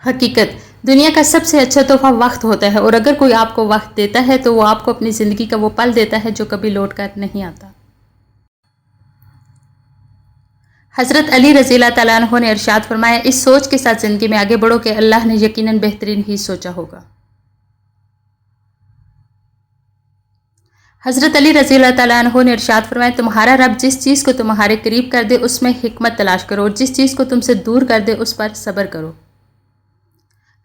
حقیقت دنیا کا سب سے اچھا تحفہ وقت ہوتا ہے، اور اگر کوئی آپ کو وقت دیتا ہے تو وہ آپ کو اپنی زندگی کا وہ پل دیتا ہے جو کبھی لوٹ کر نہیں آتا۔ حضرت علی رضی اللہ تعالیٰ عنہ نے ارشاد فرمایا، اس سوچ کے ساتھ زندگی میں آگے بڑھو کہ اللہ نے یقیناً بہترین ہی سوچا ہوگا۔ حضرت علی رضی اللہ تعالیٰ عنہ نے ارشاد فرمایا، تمہارا رب جس چیز کو تمہارے قریب کر دے اس میں حکمت تلاش کرو، اور جس چیز کو تم سے دور کر دے اس پر صبر کرو۔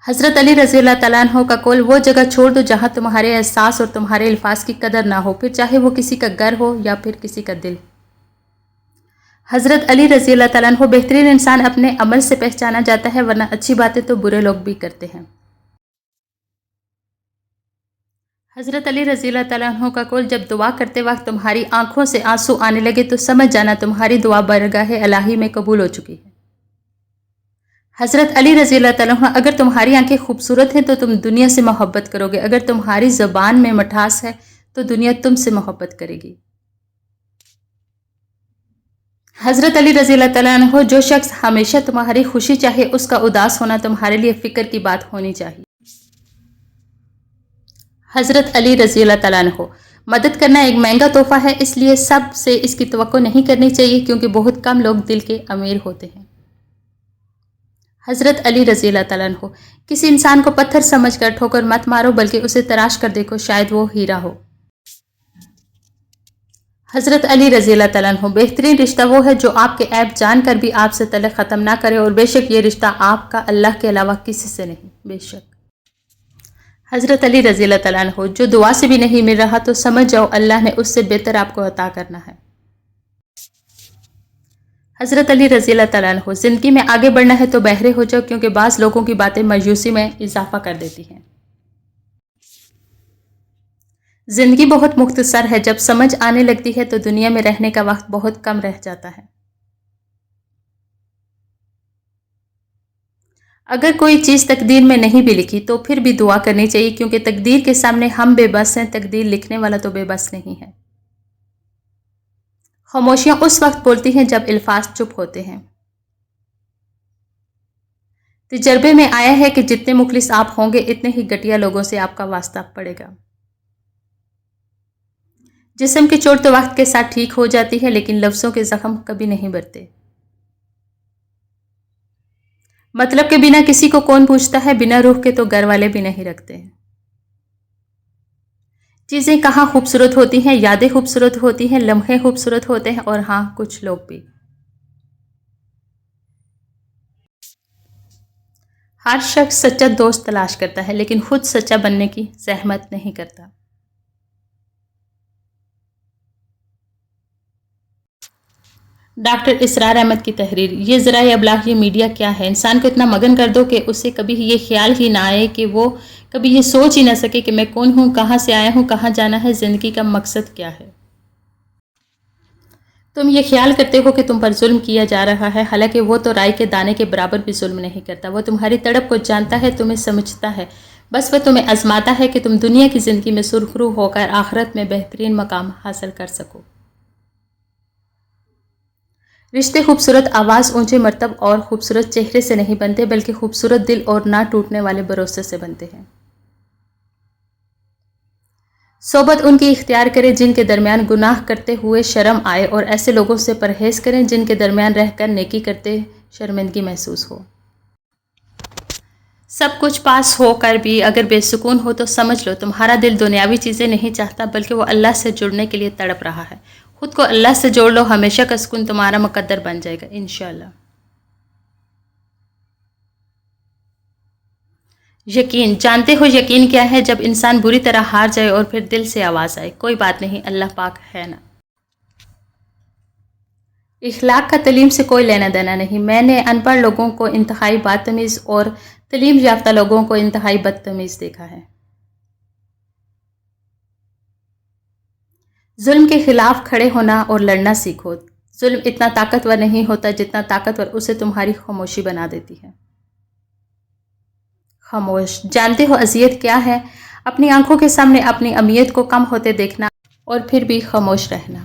حضرت علی رضی اللہ تعالیٰ عنہ کا قول، وہ جگہ چھوڑ دو جہاں تمہارے احساس اور تمہارے الفاظ کی قدر نہ ہو، پھر چاہے وہ کسی کا گھر ہو یا پھر کسی کا دل۔ حضرت علی رضی اللہ تعالیٰ عنہ، بہترین انسان اپنے عمل سے پہچانا جاتا ہے، ورنہ اچھی باتیں تو برے لوگ بھی کرتے ہیں۔ حضرت علی رضی اللہ تعالیٰ عنہ کا قول، جب دعا کرتے وقت تمہاری آنکھوں سے آنسو آنے لگے تو سمجھ جانا تمہاری دعا بارگاہ الہی میں قبول ہو چکی ہے۔ حضرت علی رضی اللہ تعالیٰ عنہ، اگر تمہاری آنکھیں خوبصورت ہیں تو تم دنیا سے محبت کرو گے، اگر تمہاری زبان میں مٹھاس ہے تو دنیا تم سے محبت کرے گی۔ حضرت علی رضی اللہ تعالیٰ عنہ، جو شخص ہمیشہ تمہاری خوشی چاہے اس کا اداس ہونا تمہارے لیے فکر کی بات ہونی چاہیے۔ حضرت علی رضی اللہ تعالیٰ عنہ، مدد کرنا ایک مہنگا تحفہ ہے، اس لیے سب سے اس کی توقع نہیں کرنی چاہیے کیونکہ بہت کم لوگ دل کے امیر ہوتے ہیں۔ حضرت علی رضی اللہ تعالیٰ عنہ، کسی انسان کو پتھر سمجھ کر ٹھوکر مت مارو بلکہ اسے تراش کر دیکھو، شاید وہ ہیرا ہو۔ حضرت علی رضی اللہ تعالیٰ عنہ، بہترین رشتہ وہ ہے جو آپ کے عیب جان کر بھی آپ سے تعلق ختم نہ کرے، اور بے شک یہ رشتہ آپ کا اللہ کے علاوہ کسی سے نہیں، بے شک۔ حضرت علی رضی اللہ تعالیٰ عنہ، جو دعا سے بھی نہیں مل رہا تو سمجھ جاؤ اللہ نے اس سے بہتر آپ کو عطا کرنا ہے۔ حضرت علی رضی اللہ تعالیٰ عنہ، زندگی میں آگے بڑھنا ہے تو بہرے ہو جاؤ کیونکہ بعض لوگوں کی باتیں مایوسی میں اضافہ کر دیتی ہیں۔ زندگی بہت مختصر ہے، جب سمجھ آنے لگتی ہے تو دنیا میں رہنے کا وقت بہت کم رہ جاتا ہے۔ اگر کوئی چیز تقدیر میں نہیں بھی لکھی تو پھر بھی دعا کرنی چاہیے کیونکہ تقدیر کے سامنے ہم بے بس ہیں، تقدیر لکھنے والا تو بے بس نہیں ہے۔ خاموشیاں اس وقت بولتی ہیں جب الفاظ چپ ہوتے ہیں۔ تجربے میں آیا ہے کہ جتنے مخلص آپ ہوں گے اتنے ہی گھٹیا لوگوں سے آپ کا واسطہ پڑے گا۔ جسم کی چوٹ تو وقت کے ساتھ ٹھیک ہو جاتی ہے لیکن لفظوں کے زخم کبھی نہیں بھرتے۔ مطلب کہ بنا کسی کو کون پوچھتا ہے، بنا روح کے تو گھر والے بھی نہیں رکھتے ہیں۔ چیزیں کہاں خوبصورت ہوتی ہیں، یادیں خوبصورت ہوتی ہیں، لمحے خوبصورت ہوتے ہیں، اور ہاں کچھ لوگ بھی۔ ہر شخص سچا دوست تلاش کرتا ہے لیکن خود سچا بننے کی زحمت نہیں کرتا۔ ڈاکٹر اسرار احمد کی تحریر۔ یہ ذرائع ابلاغ، یہ میڈیا کیا ہے؟ انسان کو اتنا مگن کر دو کہ اسے کبھی یہ خیال ہی نہ آئے، کہ وہ کبھی یہ سوچ ہی نہ سکے کہ میں کون ہوں، کہاں سے آیا ہوں، کہاں جانا ہے، زندگی کا مقصد کیا ہے۔ تم یہ خیال کرتے ہو کہ تم پر ظلم کیا جا رہا ہے، حالانکہ وہ تو رائی کے دانے کے برابر بھی ظلم نہیں کرتا۔ وہ تمہاری تڑپ کو جانتا ہے، تمہیں سمجھتا ہے، بس وہ تمہیں آزماتا ہے کہ تم دنیا کی زندگی میں سرخرو ہو کر آخرت میں بہترین مقام حاصل کر سکو۔ رشتے خوبصورت آواز، اونچے مرتب اور خوبصورت چہرے سے نہیں بنتے بلکہ خوبصورت دل اور نہ ٹوٹنے والے بھروسے سے بنتے ہیں۔ صحبت ان کی اختیار کریں جن کے درمیان گناہ کرتے ہوئے شرم آئے، اور ایسے لوگوں سے پرہیز کریں جن کے درمیان رہ کر نیکی کرتے شرمندگی محسوس ہو۔ سب کچھ پاس ہو کر بھی اگر بے سکون ہو تو سمجھ لو تمہارا دل دنیاوی چیزیں نہیں چاہتا بلکہ وہ اللہ سے جڑنے کے لیے تڑپ رہا ہے۔ خود کو اللہ سے جوڑ لو، ہمیشہ کا سکون تمہارا مقدر بن جائے گا انشاءاللہ۔ یقین، جانتے ہو یقین کیا ہے؟ جب انسان بری طرح ہار جائے اور پھر دل سے آواز آئے، کوئی بات نہیں، اللہ پاک ہے نا۔ اخلاق کا تعلیم سے کوئی لینا دینا نہیں۔ میں نے ان پڑھ لوگوں کو انتہائی بدتمیز اور تعلیم یافتہ لوگوں کو انتہائی بدتمیز دیکھا ہے۔ ظلم کے خلاف کھڑے ہونا اور لڑنا سیکھو۔ ظلم اتنا طاقتور نہیں ہوتا جتنا طاقتور اسے تمہاری خاموشی بنا دیتی ہے۔ خاموش، جانتے ہو اذیت کیا ہے؟ اپنی آنکھوں کے سامنے اپنی امیت کو کم ہوتے دیکھنا اور پھر بھی خاموش رہنا۔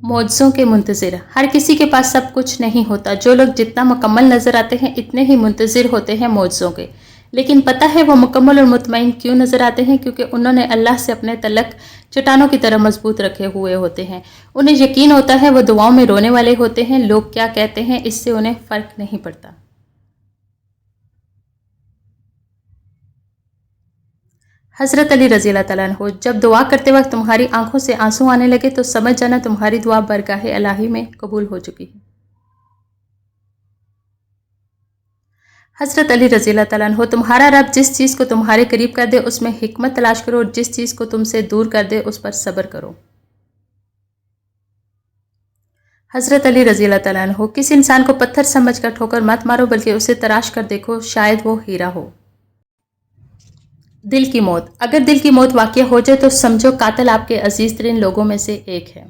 معجزوں کے منتظر۔ ہر کسی کے پاس سب کچھ نہیں ہوتا۔ جو لوگ جتنا مکمل نظر آتے ہیں اتنے ہی منتظر ہوتے ہیں معجزوں کے، لیکن پتہ ہے وہ مکمل اور مطمئن کیوں نظر آتے ہیں؟ کیونکہ انہوں نے اللہ سے اپنے تعلق چٹانوں کی طرح مضبوط رکھے ہوئے ہوتے ہیں۔ انہیں یقین ہوتا ہے وہ دعاؤں میں رونے والے ہوتے ہیں، لوگ کیا کہتے ہیں اس سے انہیں فرق نہیں پڑتا۔ حضرت علی رضی اللہ تعالیٰ عنہ، جب دعا کرتے وقت تمہاری آنکھوں سے آنسو آنے لگے تو سمجھ جانا تمہاری دعا بارگاہ الہی میں قبول ہو چکی ہے۔ حضرت علی رضی اللہ تعالیٰ عنہ، تمہارا رب جس چیز کو تمہارے قریب کر دے اس میں حکمت تلاش کرو، اور جس چیز کو تم سے دور کر دے اس پر صبر کرو۔ حضرت علی رضی اللہ تعالیٰ عنہ، کسی انسان کو پتھر سمجھ کر ٹھوکر مت مارو بلکہ اسے تراش کر دیکھو، شاید وہ ہیرا ہو۔ دل کی موت۔ اگر دل کی موت واقع ہو جائے تو سمجھو قاتل آپ کے عزیز ترین لوگوں میں سے ایک ہے۔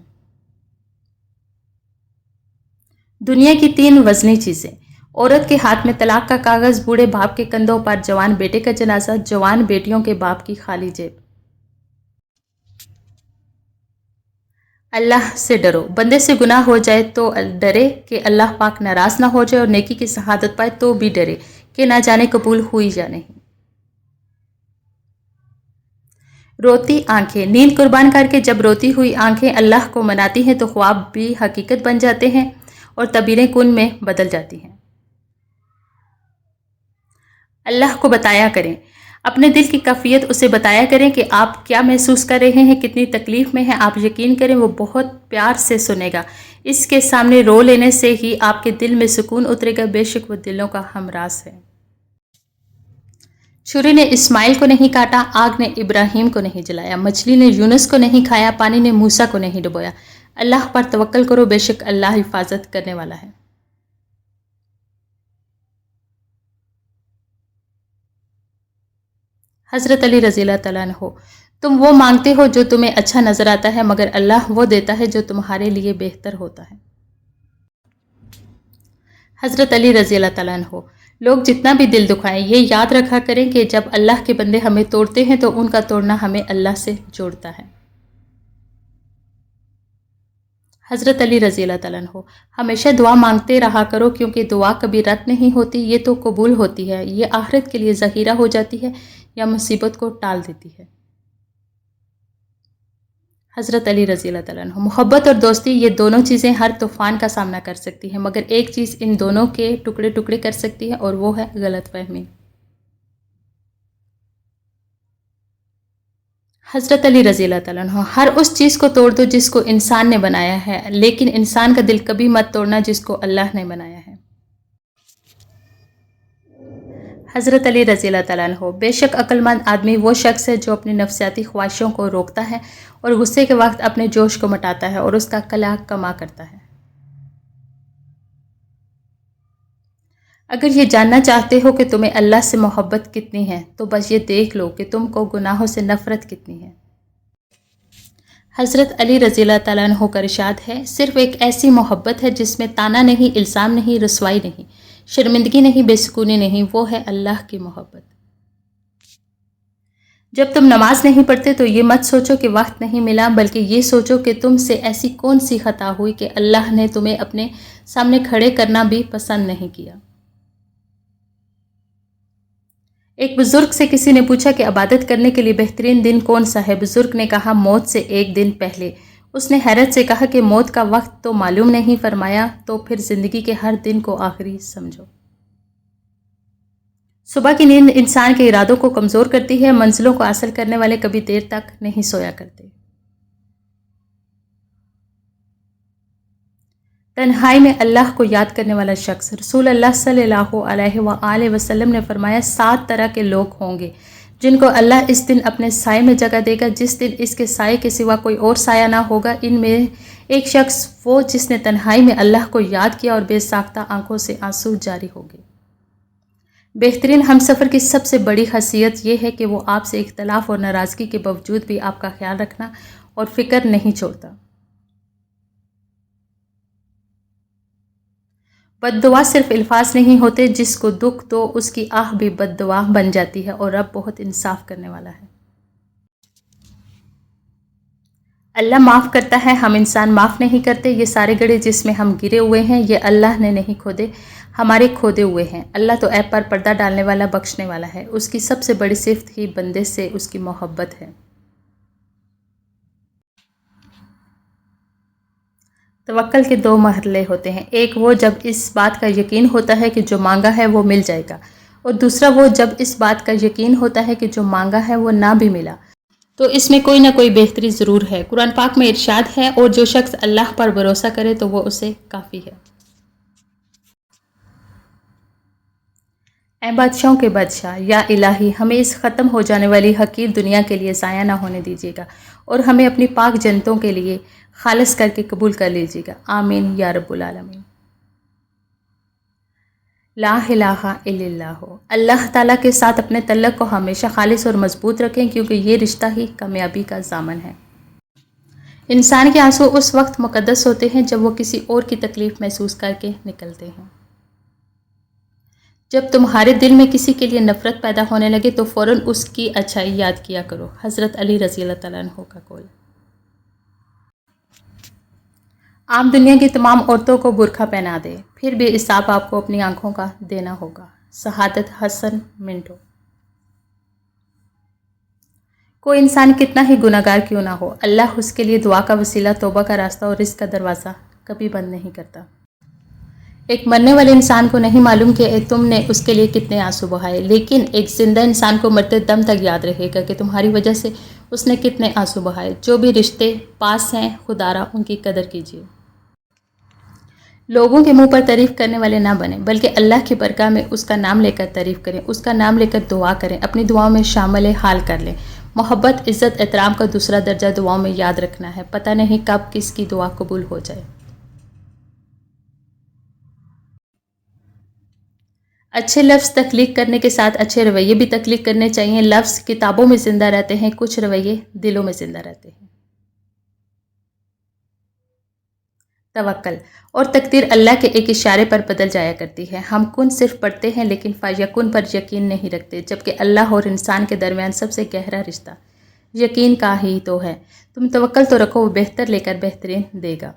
دنیا کی 3 وزنی چیزیں۔ عورت کے ہاتھ میں طلاق کا کاغذ، بوڑھے باپ کے کندھوں پر جوان بیٹے کا جنازہ، جوان بیٹیوں کے باپ کی خالی جیب۔ اللہ سے ڈرو۔ بندے سے گناہ ہو جائے تو ڈرے کہ اللہ پاک ناراض نہ ہو جائے، اور نیکی کی شہادت پائے تو بھی ڈرے کہ نہ جانے قبول ہوئی یا نہیں۔ روتی آنکھیں۔ نیند قربان کر کے جب روتی ہوئی آنکھیں اللہ کو مناتی ہیں تو خواب بھی حقیقت بن جاتے ہیں اور تعبیریں کن میں بدل جاتی ہیں۔ اللہ کو بتایا کریں۔ اپنے دل کی کیفیت اسے بتایا کریں کہ آپ کیا محسوس کر رہے ہیں، کتنی تکلیف میں ہیں۔ آپ یقین کریں وہ بہت پیار سے سنے گا۔ اس کے سامنے رو لینے سے ہی آپ کے دل میں سکون اترے گا، بے شک وہ دلوں کا ہمراز ہے۔ چھری نے اسماعیل کو نہیں کاٹا، آگ نے ابراہیم کو نہیں جلایا، مچھلی نے یونس کو نہیں کھایا، پانی نے موسیٰ کو نہیں ڈبویا۔ اللہ پر توکل کرو، بے شک اللہ حفاظت کرنے والا ہے۔ حضرت علی رضی اللہ تعالیٰ عنہ، تم وہ مانگتے ہو جو تمہیں اچھا نظر آتا ہے، مگر اللہ وہ دیتا ہے جو تمہارے لیے بہتر ہوتا ہے۔ حضرت علی رضی اللہ تعالیٰ عنہ، لوگ جتنا بھی دل دکھائیں یہ یاد رکھا کریں کہ جب اللہ کے بندے ہمیں توڑتے ہیں تو ان کا توڑنا ہمیں اللہ سے جوڑتا ہے۔ حضرت علی رضی اللہ تعالیٰ عنہ، ہمیشہ دعا مانگتے رہا کرو کیونکہ دعا کبھی رد نہیں ہوتی، یہ تو قبول ہوتی ہے، یہ آخرت کے لیے ذخیرہ ہو جاتی ہے یا مصیبت کو ٹال دیتی ہے۔ حضرت علی رضی اللہ تعالیٰ عنہ، محبت اور دوستی یہ دونوں چیزیں ہر طوفان کا سامنا کر سکتی ہیں، مگر ایک چیز ان دونوں کے ٹکڑے ٹکڑے کر سکتی ہے اور وہ ہے غلط فہمی۔ حضرت علی رضی اللہ تعالیٰ عنہ، ہر اس چیز کو توڑ دو جس کو انسان نے بنایا ہے، لیکن انسان کا دل کبھی مت توڑنا جس کو اللہ نے بنایا ہے۔ حضرت علی رضی اللہ تعالیٰ عنہ، بے شک عقل مند آدمی وہ شخص ہے جو اپنی نفسیاتی خواہشوں کو روکتا ہے اور غصے کے وقت اپنے جوش کو مٹاتا ہے اور اس کا کلا کما کرتا ہے۔ اگر یہ جاننا چاہتے ہو کہ تمہیں اللہ سے محبت کتنی ہے تو بس یہ دیکھ لو کہ تم کو گناہوں سے نفرت کتنی ہے۔ حضرت علی رضی اللہ تعالیٰ عنہ کا ارشاد ہے، صرف ایک ایسی محبت ہے جس میں طعنہ نہیں، الزام نہیں، رسوائی نہیں، شرمندگی نہیں، بے سکونی نہیں، وہ ہے اللہ کی محبت۔ جب تم نماز نہیں پڑھتے تو یہ مت سوچو کہ وقت نہیں ملا، بلکہ یہ سوچو کہ تم سے ایسی کون سی خطا ہوئی کہ اللہ نے تمہیں اپنے سامنے کھڑے کرنا بھی پسند نہیں کیا۔ ایک بزرگ سے کسی نے پوچھا کہ عبادت کرنے کے لیے بہترین دن کون سا ہے؟ بزرگ نے کہا موت سے 1 دن پہلے۔ اس نے حیرت سے کہا کہ موت کا وقت تو معلوم نہیں، فرمایا تو پھر زندگی کے ہر دن کو آخری سمجھو۔ صبح کی نیند انسان کے ارادوں کو کمزور کرتی ہے، منزلوں کو حاصل کرنے والے کبھی دیر تک نہیں سویا کرتے۔ تنہائی میں اللہ کو یاد کرنے والا شخص۔ رسول اللہ صلی اللہ علیہ وآلہ وسلم نے فرمایا 7 طرح کے لوگ ہوں گے جن کو اللہ اس دن اپنے سائے میں جگہ دے گا، جس دن اس کے سائے کے سوا کوئی اور سایہ نہ ہوگا۔ ان میں ایک شخص وہ جس نے تنہائی میں اللہ کو یاد کیا اور بے ساختہ آنکھوں سے آنسو جاری ہو گئے۔ بہترین ہمسفر کی سب سے بڑی خاصیت یہ ہے کہ وہ آپ سے اختلاف اور ناراضگی کے باوجود بھی آپ کا خیال رکھنا اور فکر نہیں چھوڑتا۔ بد دعا صرف الفاظ نہیں ہوتے، جس کو دکھ دو اس کی آہ بھی بد دعا بن جاتی ہے، اور رب بہت انصاف کرنے والا ہے۔ اللہ معاف کرتا ہے، ہم انسان معاف نہیں کرتے۔ یہ سارے گڑھے جس میں ہم گرے ہوئے ہیں یہ اللہ نے نہیں کھودے، ہمارے کھودے ہوئے ہیں۔ اللہ تو عیب پر پردہ ڈالنے والا، بخشنے والا ہے۔ اس کی سب سے بڑی صفت ہی بندے سے اس کی محبت ہے۔ توکل کے دو مرحلے ہوتے ہیں، ایک وہ جب اس بات کا یقین ہوتا ہے کہ جو مانگا ہے وہ مل جائے گا، اور دوسرا وہ جب اس بات کا یقین ہوتا ہے کہ جو مانگا ہے وہ نہ بھی ملا تو اس میں کوئی نہ کوئی بہتری ضرور ہے۔ قرآن پاک میں ارشاد ہے، اور جو شخص اللہ پر بھروسہ کرے تو وہ اسے کافی ہے۔ اے بادشاہوں کے بادشاہ، یا الہی ہمیں اس ختم ہو جانے والی حقیر دنیا کے لیے ضائع نہ ہونے دیجیے گا، اور ہمیں اپنی پاک جنتوں کے لیے خالص کر کے قبول کر لیجیے گا، آمین یا رب العالمین۔ لا الہ الا اللہ، اللہ تعالیٰ کے ساتھ اپنے تعلق کو ہمیشہ خالص اور مضبوط رکھیں، کیونکہ یہ رشتہ ہی کامیابی کا ضامن ہے۔ انسان کے آنسو اس وقت مقدس ہوتے ہیں جب وہ کسی اور کی تکلیف محسوس کر کے نکلتے ہیں۔ جب تمہارے دل میں کسی کے لیے نفرت پیدا ہونے لگے تو فوراً اس کی اچھائی یاد کیا کرو۔ حضرت علی رضی اللہ تعالیٰ عنہ کا قول۔ آپ دنیا کی تمام عورتوں کو برقع پہنا دیں، پھر بھی حساب آپ کو اپنی آنکھوں کا دینا ہوگا۔ شہادت حسن منٹو۔ کوئی انسان کتنا ہی گناہگار کیوں نہ ہو، اللہ اس کے لیے دعا کا وسیلہ، توبہ کا راستہ اور رزق کا دروازہ کبھی بند نہیں کرتا۔ ایک مرنے والے انسان کو نہیں معلوم کہ تم نے اس کے لیے کتنے آنسو بہائے، لیکن ایک زندہ انسان کو مرتے دم تک یاد رہے گا کہ تمہاری وجہ سے اس نے کتنے آنسو بہائے۔ جو بھی رشتے پاس ہیں خدا را ان کی قدر کیجیے۔ لوگوں کے منہ پر تعریف کرنے والے نہ بنیں، بلکہ اللہ کی برکاہ میں اس کا نام لے کر تعریف کریں، اس کا نام لے کر دعا کریں، اپنی دعاؤں میں شامل حال کر لیں۔ محبت، عزت، احترام کا دوسرا درجہ دعاؤں میں یاد رکھنا ہے، پتہ نہیں کب کس کی دعا قبول ہو جائے۔ اچھے لفظ تخلیق کرنے کے ساتھ اچھے رویے بھی تخلیق کرنے چاہیے۔ لفظ کتابوں میں زندہ رہتے ہیں، کچھ رویے دلوں میں زندہ رہتے ہیں۔ توکل اور تقدیر اللہ کے ایک اشارے پر بدل جایا کرتی ہے۔ ہم کن صرف پڑھتے ہیں لیکن فیکون پر یقین نہیں رکھتے، جبکہ اللہ اور انسان کے درمیان سب سے گہرا رشتہ یقین کا ہی تو ہے۔ تم توکل تو رکھو، وہ بہتر لے کر بہترین دے گا۔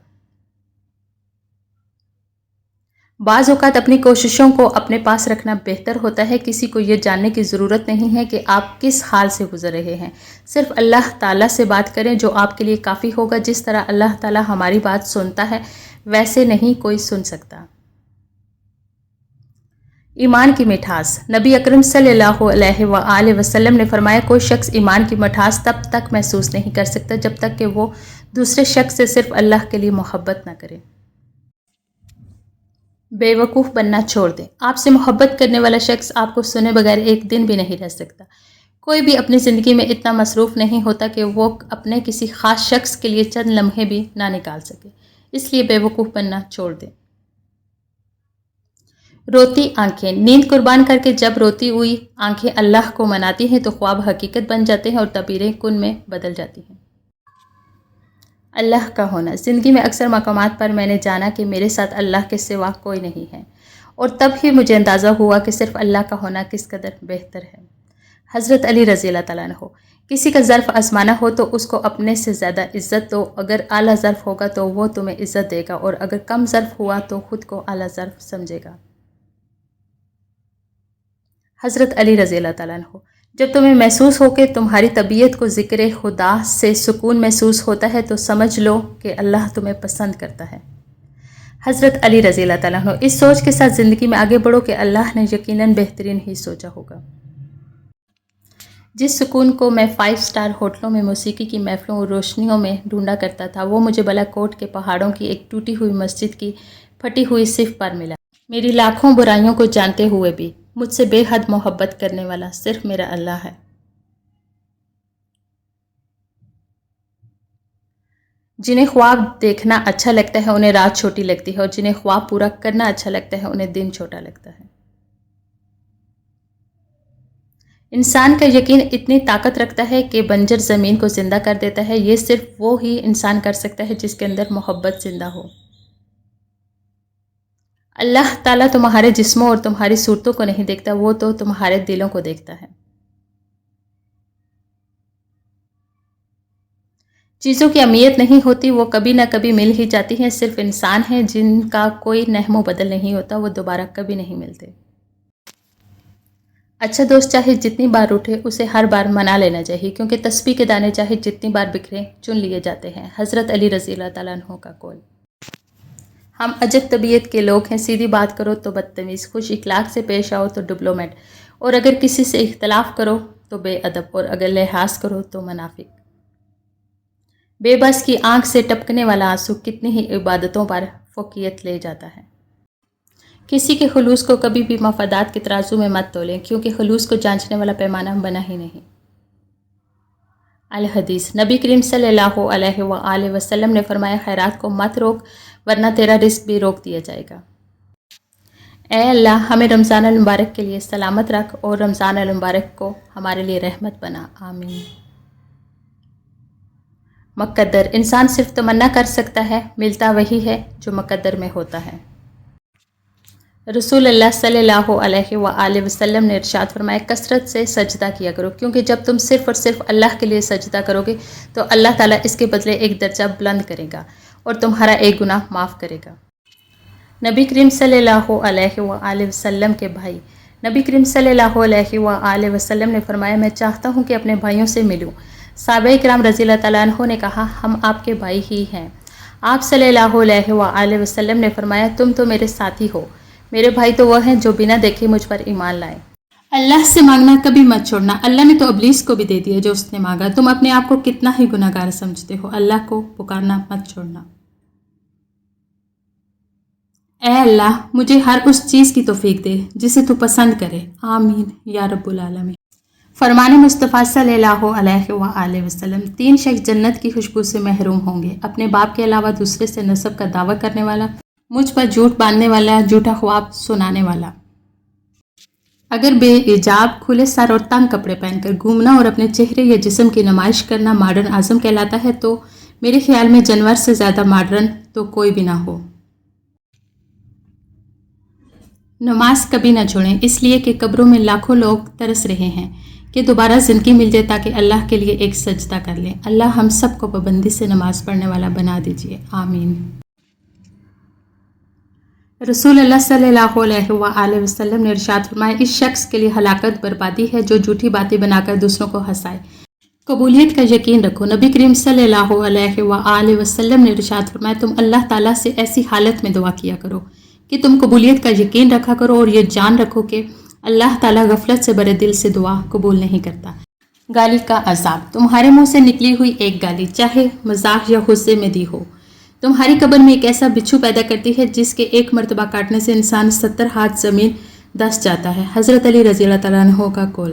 بعض اوقات اپنی کوششوں کو اپنے پاس رکھنا بہتر ہوتا ہے۔ کسی کو یہ جاننے کی ضرورت نہیں ہے کہ آپ کس حال سے گزر رہے ہیں، صرف اللہ تعالیٰ سے بات کریں جو آپ کے لیے کافی ہوگا۔ جس طرح اللہ تعالیٰ ہماری بات سنتا ہے ویسے نہیں کوئی سن سکتا۔ ایمان کی مٹھاس۔ نبی اکرم صلی اللہ علیہ وآلہ وسلم نے فرمایا، کوئی شخص ایمان کی مٹھاس تب تک محسوس نہیں کر سکتا جب تک کہ وہ دوسرے شخص سے صرف اللہ کے لیے محبت نہ کرے۔ بے وقوف بننا چھوڑ دیں۔ آپ سے محبت کرنے والا شخص آپ کو سنے بغیر ایک دن بھی نہیں رہ سکتا۔ کوئی بھی اپنی زندگی میں اتنا مصروف نہیں ہوتا کہ وہ اپنے کسی خاص شخص کے لیے چند لمحے بھی نہ نکال سکے، اس لیے بے وقوف بننا چھوڑ دیں۔ روتی آنکھیں۔ نیند قربان کر کے جب روتی ہوئی آنکھیں اللہ کو مناتی ہیں تو خواب حقیقت بن جاتے ہیں اور تعبیریں کن میں بدل جاتی ہیں۔ اللہ کا ہونا۔ زندگی میں اکثر مقامات پر میں نے جانا کہ میرے ساتھ اللہ کے سوا کوئی نہیں ہے، اور تب ہی مجھے اندازہ ہوا کہ صرف اللہ کا ہونا کس قدر بہتر ہے۔ حضرت علی رضی اللہ تعالیٰ عنہ۔ کسی کا ظرف آزمانا ہو تو اس کو اپنے سے زیادہ عزت دو، اگر اعلیٰ ظرف ہوگا تو وہ تمہیں عزت دے گا، اور اگر کم ظرف ہوا تو خود کو اعلیٰ ظرف سمجھے گا۔ حضرت علی رضی اللہ تعالیٰ عنہ۔ جب تمہیں محسوس ہو کہ تمہاری طبیعت کو ذکر خدا سے سکون محسوس ہوتا ہے تو سمجھ لو کہ اللہ تمہیں پسند کرتا ہے۔ حضرت علی رضی اللہ تعالیٰ عنہ۔ اس سوچ کے ساتھ زندگی میں آگے بڑھو کہ اللہ نے یقیناً بہترین ہی سوچا ہوگا۔ جس سکون کو میں 5 اسٹار ہوٹلوں میں، موسیقی کی محفلوں اور روشنیوں میں ڈھونڈا کرتا تھا، وہ مجھے بالا کوٹ کے پہاڑوں کی ایک ٹوٹی ہوئی مسجد کی پھٹی ہوئی صف پر ملا۔ میری لاکھوں برائیوں کو جانتے ہوئے بھی مجھ سے بے حد محبت کرنے والا صرف میرا اللہ ہے۔ جنہیں خواب دیکھنا اچھا لگتا ہے انہیں رات چھوٹی لگتی ہے، اور جنہیں خواب پورا کرنا اچھا لگتا ہے انہیں دن چھوٹا لگتا ہے۔ انسان کا یقین اتنی طاقت رکھتا ہے کہ بنجر زمین کو زندہ کر دیتا ہے۔ یہ صرف وہ ہی انسان کر سکتا ہے جس کے اندر محبت زندہ ہو۔ اللہ تعالیٰ تمہارے جسموں اور تمہاری صورتوں کو نہیں دیکھتا، وہ تو تمہارے دلوں کو دیکھتا ہے۔ چیزوں کی اہمیت نہیں ہوتی، وہ کبھی نہ کبھی مل ہی جاتی ہیں، صرف انسان ہیں جن کا کوئی نحم و بدل نہیں ہوتا، وہ دوبارہ کبھی نہیں ملتے۔ اچھا دوست چاہے جتنی بار اٹھے اسے ہر بار منا لینا چاہیے، کیونکہ تسبیح کے دانے چاہے جتنی بار بکھریں چن لیے جاتے ہیں۔ حضرت علی رضی اللہ تعالیٰ عنہ کا قول۔ ہم عجب طبیعت کے لوگ ہیں، سیدھی بات کرو تو بدتمیز، خوش اخلاق سے پیش آؤ تو ڈپلومیٹ، اور اگر کسی سے اختلاف کرو تو بے ادب، اور اگر لحاظ کرو تو منافق۔ بے بس کی آنکھ سے ٹپکنے والا آنسو کتنی ہی عبادتوں پر فوقیت لے جاتا ہے۔ کسی کے خلوص کو کبھی بھی مفادات کے ترازو میں مت تولیں، کیونکہ خلوص کو جانچنے والا پیمانہ بنا ہی نہیں۔ الحدیث، نبی کریم صلی اللہ علیہ وآلہ وسلم نے فرمایا، خیرات کو مت روک ورنہ تیرا رزق بھی روک دیا جائے گا۔ اے اللہ ہمیں رمضان المبارک کے لیے سلامت رکھ اور رمضان المبارک کو ہمارے لیے رحمت بنا، آمین۔ مقدر، انسان صرف تمنا کر سکتا ہے، ملتا وہی ہے جو مقدر میں ہوتا ہے۔ رسول اللہ صلی اللہ علیہ وآلہ وسلم نے ارشاد فرمایا، کثرت سے سجدہ کیا کرو، کیونکہ جب تم صرف اور صرف اللہ کے لیے سجدہ کرو گے تو اللہ تعالیٰ اس کے بدلے ایک درجہ بلند کرے گا اور تمہارا ایک گناہ معاف کرے گا۔ نبی کریم صلی اللہ علیہ وآلہ وسلم کے بھائی، نبی کریم صلی اللہ علیہ وآلہ وسلم نے فرمایا، میں چاہتا ہوں کہ اپنے بھائیوں سے ملوں۔ صحابہ کرام رضی اللہ تعالیٰ عنہ نے کہا، ہم آپ کے بھائی ہی ہیں۔ آپ صلی اللہ علیہ وآلہ وسلم نے فرمایا، تم تو میرے ساتھی ہو، میرے بھائی تو وہ ہیں جو بنا دیکھے مجھ پر ایمان لائے۔ اللہ سے مانگنا کبھی مت چھوڑنا، اللہ نے تو ابلیس کو بھی دے دیا جو اس نے مانگا، تم اپنے آپ کو کتنا ہی گناہ گار سمجھتے ہو، اللہ کو پکارنا مت چھوڑنا۔ اے اللہ مجھے ہر اس چیز کی توفیق دے جسے تو پسند کرے، آمین یا رب العالمین۔ فرمان مصطفیٰ صلی اللہ علیہ وآلہ وسلم، 3 شخص جنت کی خوشبو سے محروم ہوں گے، اپنے باپ کے علاوہ دوسرے سے نسب کا دعویٰ کرنے والا، مجھ پر جھوٹ باندھنے والا، جھوٹا خواب سنانے والا۔ اگر بے حجاب، کھلے سر اور تنگ کپڑے پہن کر گھومنا اور اپنے چہرے یا جسم کی نمائش کرنا ماڈرن ازم کہلاتا ہے تو میرے خیال میں جانور سے زیادہ ماڈرن تو کوئی بھی نہ ہو۔ نماز کبھی نہ چھوڑیں، اس لیے کہ قبروں میں لاکھوں لوگ ترس رہے ہیں کہ دوبارہ زندگی مل جائے تاکہ اللہ کے لیے ایک سجدہ کر لیں۔ اللہ ہم سب کو پابندی سے نماز پڑھنے والا بنا دیجیے، آمین۔ رسول اللہ صلی اللہ علیہ وآلہ وسلم نے ارشاد فرمایا، اس شخص کے لیے ہلاکت بربادی ہے جو جھوٹی باتیں بنا کر دوسروں کو ہنسائے۔ قبولیت کا یقین رکھو، نبی کریم صلی اللہ علیہ وآلہ وسلم نے ارشاد فرمایا، تم اللہ تعالیٰ سے ایسی حالت میں دعا کیا کرو کہ تم قبولیت کا یقین رکھا کرو اور یہ جان رکھو کہ اللہ تعالیٰ غفلت سے بھرے دل سے دعا قبول نہیں کرتا۔ گالی کا عذاب، تمہارے منہ سے نکلی ہوئی ایک گالی چاہے مذاق یا غصے میں دی ہو، تمہاری قبر میں ایک ایسا بچھو پیدا کرتی ہے جس کے ایک مرتبہ کاٹنے سے انسان 70 ہاتھ زمین دس جاتا ہے۔ حضرت علی رضی اللہ تعالیٰ عنہ کا قول۔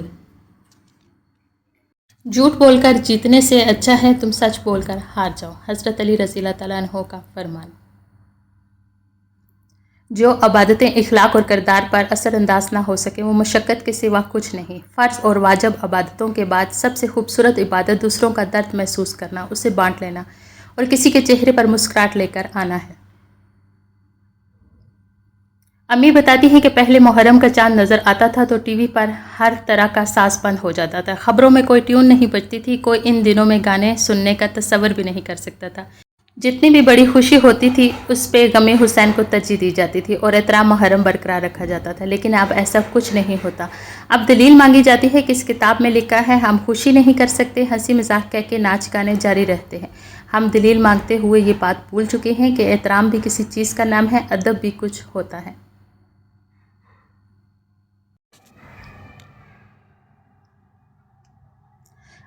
جھوٹ بول کر جیتنے سے اچھا ہے تم سچ بول کر ہار جاؤ۔ حضرت علی رضی اللہ تعالیٰ عنہ کا فرمان۔ جو عبادتیں اخلاق اور کردار پر اثر انداز نہ ہو سکے وہ مشقت کے سوا کچھ نہیں۔ فرض اور واجب عبادتوں کے بعد سب سے خوبصورت عبادت دوسروں کا درد محسوس کرنا، اسے بانٹ لینا اور کسی کے چہرے پر مسکراہٹ لے کر آنا ہے۔ امی بتاتی ہیں کہ پہلے محرم کا چاند نظر آتا تھا تو ٹی وی پر ہر طرح کا ساز بند ہو جاتا تھا، خبروں میں کوئی ٹیون نہیں بجتی تھی، کوئی ان دنوں میں گانے سننے کا تصور بھی نہیں کر سکتا تھا۔ جتنی بھی بڑی خوشی ہوتی تھی اس پہ غم حسین کو ترجیح دی جاتی تھی اور احترام محرم برقرار رکھا جاتا تھا، لیکن اب ایسا کچھ نہیں ہوتا۔ اب دلیل مانگی جاتی ہے کہ اس کتاب میں لکھا ہے ہم خوشی نہیں کر سکتے، ہنسی مذاق کہہ کے ناچ گانے جاری رہتے ہیں۔ ہم دلیل مانگتے ہوئے یہ بات بھول چکے ہیں کہ احترام بھی کسی چیز کا نام ہے، ادب بھی کچھ ہوتا ہے۔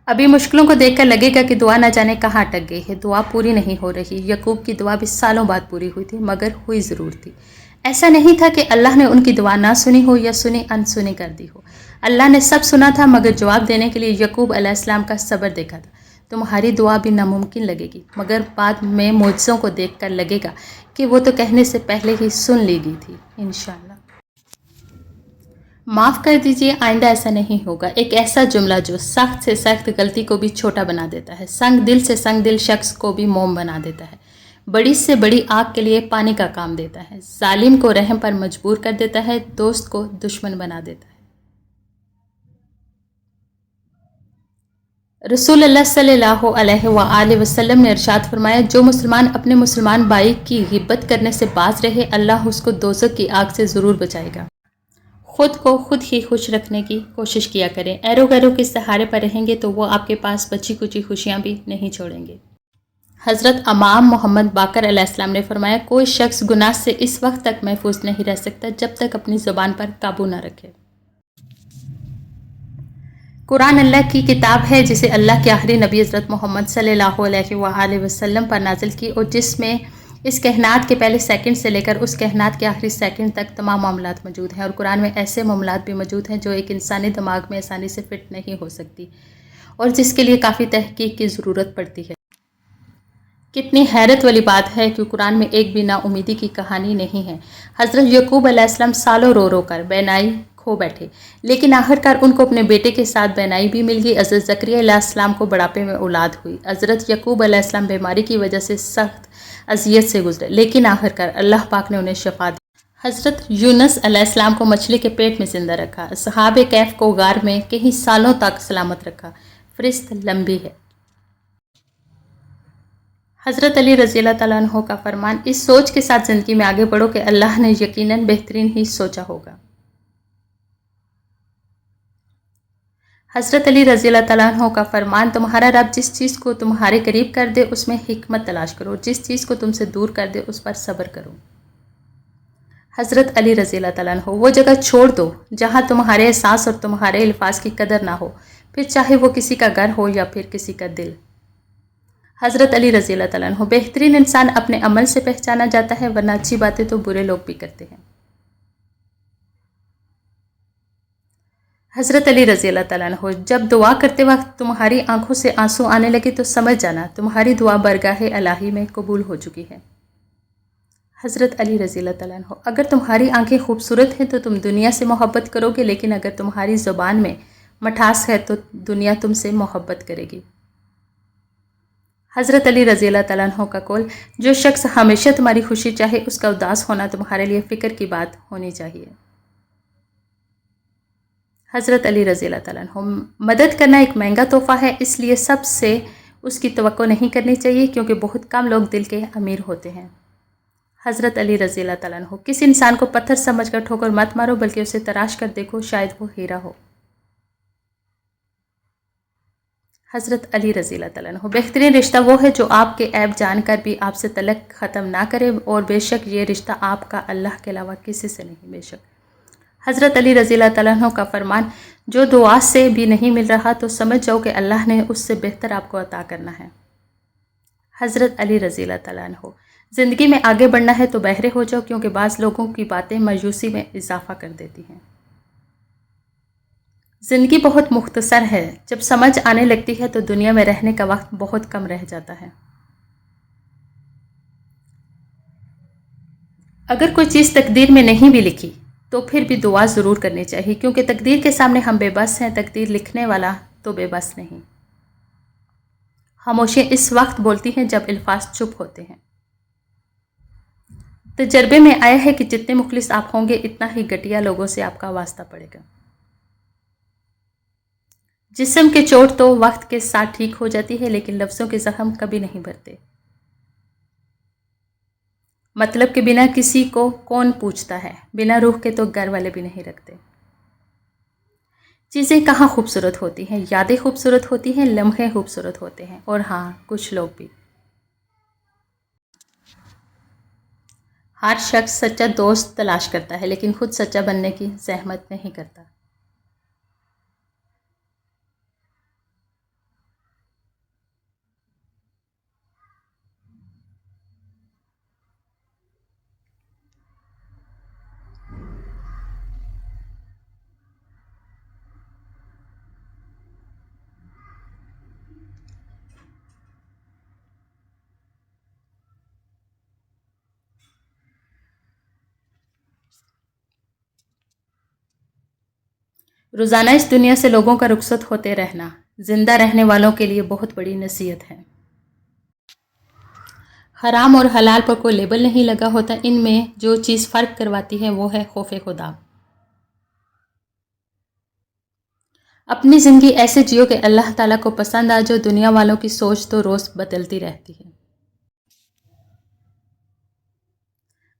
ابھی مشکلوں کو دیکھ کر لگے گا کہ دعا نہ جانے کہاں اٹک گئی ہے، دعا پوری نہیں ہو رہی۔ یعقوب کی دعا بھی سالوں بعد پوری ہوئی تھی، مگر ہوئی ضرور تھی۔ ایسا نہیں تھا کہ اللہ نے ان کی دعا نہ سنی ہو یا سنی انسنی کر دی ہو۔ اللہ نے سب سنا تھا، مگر جواب دینے کے لیے یعقوب علیہ السلام کا صبر دیکھا تھا۔ تمہاری دعا بھی ناممکن لگے گی، مگر بعد میں معجزوں کو دیکھ کر لگے گا کہ وہ تو کہنے سے پہلے ہی سن لی گئی تھی، انشاءاللہ۔ معاف کر دیجئے، آئندہ ایسا نہیں ہوگا، ایک ایسا جملہ جو سخت سے سخت غلطی کو بھی چھوٹا بنا دیتا ہے، سنگ دل سے سنگ دل شخص کو بھی موم بنا دیتا ہے، بڑی سے بڑی آگ کے لیے پانی کا کام دیتا ہے، ظالم کو رحم پر مجبور کر دیتا ہے، دوست کو دشمن بنا دیتا ہے۔ رسول اللہ صلی اللہ علیہ وآلہ وسلم نے ارشاد فرمایا، جو مسلمان اپنے مسلمان بھائی کی غیبت کرنے سے باز رہے، اللہ اس کو دوزخ کی آگ سے ضرور بچائے گا۔ خود کو خود ہی خوش رکھنے کی کوشش کیا کریں۔ ایرو گیرو کے سہارے پر رہیں گے تو وہ آپ کے پاس بچی کچی خوشیاں بھی نہیں چھوڑیں گے۔ حضرت امام محمد باقر علیہ السلام نے فرمایا، کوئی شخص گناہ سے اس وقت تک محفوظ نہیں رہ سکتا جب تک اپنی زبان پر قابو نہ رکھے۔ قرآن اللہ کی کتاب ہے جسے اللہ کے آخری نبی حضرت محمد صلی اللہ علیہ وآلہ وسلم پر نازل کی، اور جس میں اس کائنات کے پہلے سیکنڈ سے لے کر اس کائنات کے آخری سیکنڈ تک تمام معاملات موجود ہیں، اور قرآن میں ایسے معاملات بھی موجود ہیں جو ایک انسانی دماغ میں آسانی سے فٹ نہیں ہو سکتی اور جس کے لیے کافی تحقیق کی ضرورت پڑتی ہے۔ کتنی حیرت والی بات ہے کہ قرآن میں ایک بھی نا امیدی کی کہانی نہیں ہے۔ حضرت یعقوب علیہ السلام سالوں رو رو کر بینائی کھو بیٹھے، لیکن آخرکار ان کو اپنے بیٹے کے ساتھ بینائی بھی مل گئی۔ حضرت زکریا علیہ السلام کو بڑھاپے میں اولاد ہوئی۔ حضرت یعقوب علیہ السلام بیماری کی وجہ سے سخت اذیت سے گزرے، لیکن آخرکار اللہ پاک نے انہیں شفا دی۔ حضرت یونس علیہ السلام کو مچھلی کے پیٹ میں زندہ رکھا۔ اصحاب کہف کو غار میں کئی سالوں تک سلامت رکھا۔ فہرست لمبی ہے۔ حضرت علی رضی اللہ تعالیٰ عنہ کا فرمان، اس سوچ کے ساتھ زندگی میں آگے بڑھو کہ اللہ نے یقیناً بہترین ہی سوچا ہوگا۔ حضرت علی رضی اللہ تعالیٰ عنہ کا فرمان، تمہارا رب جس چیز کو تمہارے قریب کر دے اس میں حکمت تلاش کرو، جس چیز کو تم سے دور کر دے اس پر صبر کرو۔ حضرت علی رضی اللہ تعالیٰ عنہ، وہ جگہ چھوڑ دو جہاں تمہارے احساس اور تمہارے الفاظ کی قدر نہ ہو، پھر چاہے وہ کسی کا گھر ہو یا پھر کسی کا دل۔ حضرت علی رضی اللہ تعالیٰ عنہ، بہترین انسان اپنے عمل سے پہچانا جاتا ہے، ورنہ اچھی باتیں تو برے لوگ بھی کرتے ہیں۔ حضرت علی رضی اللہ تعالیٰ عنہ، جب دعا کرتے وقت تمہاری آنکھوں سے آنسو آنے لگے تو سمجھ جانا تمہاری دعا برگاہ الہی میں قبول ہو چکی ہے۔ حضرت علی رضی اللہ تعالیٰ عنہ، اگر تمہاری آنکھیں خوبصورت ہیں تو تم دنیا سے محبت کرو گے، لیکن اگر تمہاری زبان میں مٹھاس ہے تو دنیا تم سے محبت کرے گی۔ حضرت علی رضی اللہ تعالیٰ عنہ کا قول، جو شخص ہمیشہ تمہاری خوشی چاہے اس کا اداس ہونا تمہارے لیے فکر کی بات ہونی چاہیے۔ حضرت علی رضی اللہ تعالیٰ عنہ، مدد کرنا ایک مہنگا تحفہ ہے، اس لیے سب سے اس کی توقع نہیں کرنی چاہیے کیونکہ بہت کم لوگ دل کے امیر ہوتے ہیں۔ حضرت علی رضی اللہ تعالیٰ عنہ، کسی انسان کو پتھر سمجھ کر ٹھوکر مت مارو بلکہ اسے تراش کر دیکھو، شاید وہ ہیرا ہو۔ حضرت علی رضی اللہ تعالیٰ عنہ، بہترین رشتہ وہ ہے جو آپ کے عیب جان کر بھی آپ سے تعلق ختم نہ کرے، اور بے شک یہ رشتہ آپ کا اللہ کے علاوہ کسی سے نہیں، بے شک۔ حضرت علی رضی اللہ تعالیٰ عنہ کا فرمان، جو دعا سے بھی نہیں مل رہا تو سمجھ جاؤ کہ اللہ نے اس سے بہتر آپ کو عطا کرنا ہے۔ حضرت علی رضی اللہ تعالیٰ عنہ، زندگی میں آگے بڑھنا ہے تو بہرے ہو جاؤ کیونکہ بعض لوگوں کی باتیں مایوسی میں اضافہ کر دیتی ہیں۔ زندگی بہت مختصر ہے، جب سمجھ آنے لگتی ہے تو دنیا میں رہنے کا وقت بہت کم رہ جاتا ہے۔ اگر کوئی چیز تقدیر میں نہیں بھی لکھی تو پھر بھی دعا ضرور کرنی چاہیے کیونکہ تقدیر کے سامنے ہم بے بس ہیں، تقدیر لکھنے والا تو بے بس نہیں۔ خاموشیاں اس وقت بولتی ہیں جب الفاظ چپ ہوتے ہیں۔ تجربے میں آیا ہے کہ جتنے مخلص آپ ہوں گے اتنا ہی گھٹیا لوگوں سے آپ کا واسطہ پڑے گا۔ جسم کے چوٹ تو وقت کے ساتھ ٹھیک ہو جاتی ہے لیکن لفظوں کے زخم کبھی نہیں بھرتے۔ مطلب کہ بنا کسی کو کون پوچھتا ہے، بنا روح کے تو گھر والے بھی نہیں رکھتے۔ چیزیں کہاں خوبصورت ہوتی ہیں، یادیں خوبصورت ہوتی ہیں، لمحے خوبصورت ہوتے ہیں، اور ہاں کچھ لوگ بھی۔ ہر شخص سچا دوست تلاش کرتا ہے لیکن خود سچا بننے کی زحمت نہیں کرتا۔ روزانہ اس دنیا سے لوگوں کا رخصت ہوتے رہنا زندہ رہنے والوں کے لیے بہت بڑی نصیحت ہے۔ حرام اور حلال پر کوئی لیبل نہیں لگا ہوتا، ان میں جو چیز فرق کرواتی ہے وہ ہے خوف خدا۔ اپنی زندگی ایسے جیو کہ اللہ تعالیٰ کو پسند آ جو دنیا والوں کی سوچ تو روز بدلتی رہتی ہے۔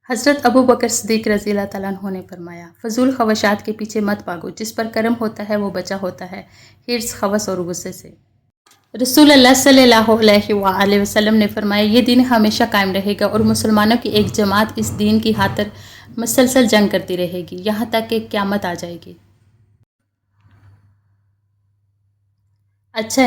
حضرت ابو بکر صدیق رضی اللہ تعالیٰ عنہ نے فرمایا، فضول خواہشات کے پیچھے مت بھاگو، جس پر کرم ہوتا ہے وہ بچا ہوتا ہے حرص، ہوس اور غصے سے۔ رسول اللہ صلی اللہ علیہ وآلہ وسلم نے فرمایا، یہ دین ہمیشہ قائم رہے گا اور مسلمانوں کی ایک جماعت اس دین کی خاطر مسلسل جنگ کرتی رہے گی یہاں تک کہ قیامت آ جائے گی۔ اچھے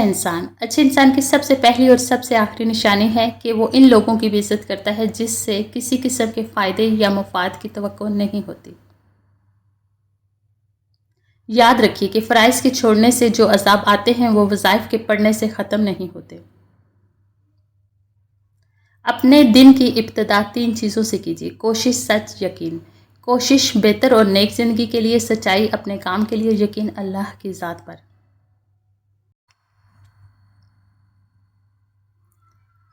انسان کی سب سے پہلی اور سب سے آخری نشانی ہے کہ وہ ان لوگوں کی بھی عزت کرتا ہے جس سے کسی قسم کے فائدے یا مفاد کی توقع نہیں ہوتی۔ یاد رکھیے کہ فرائض کے چھوڑنے سے جو عذاب آتے ہیں وہ وظائف کے پڑھنے سے ختم نہیں ہوتے۔ اپنے دن کی ابتدا 3 چیزوں سے کیجیے: کوشش، سچ، یقین۔ کوشش بہتر اور نیک زندگی کے لیے، سچائی اپنے کام کے لیے، یقین اللہ کی ذات پر۔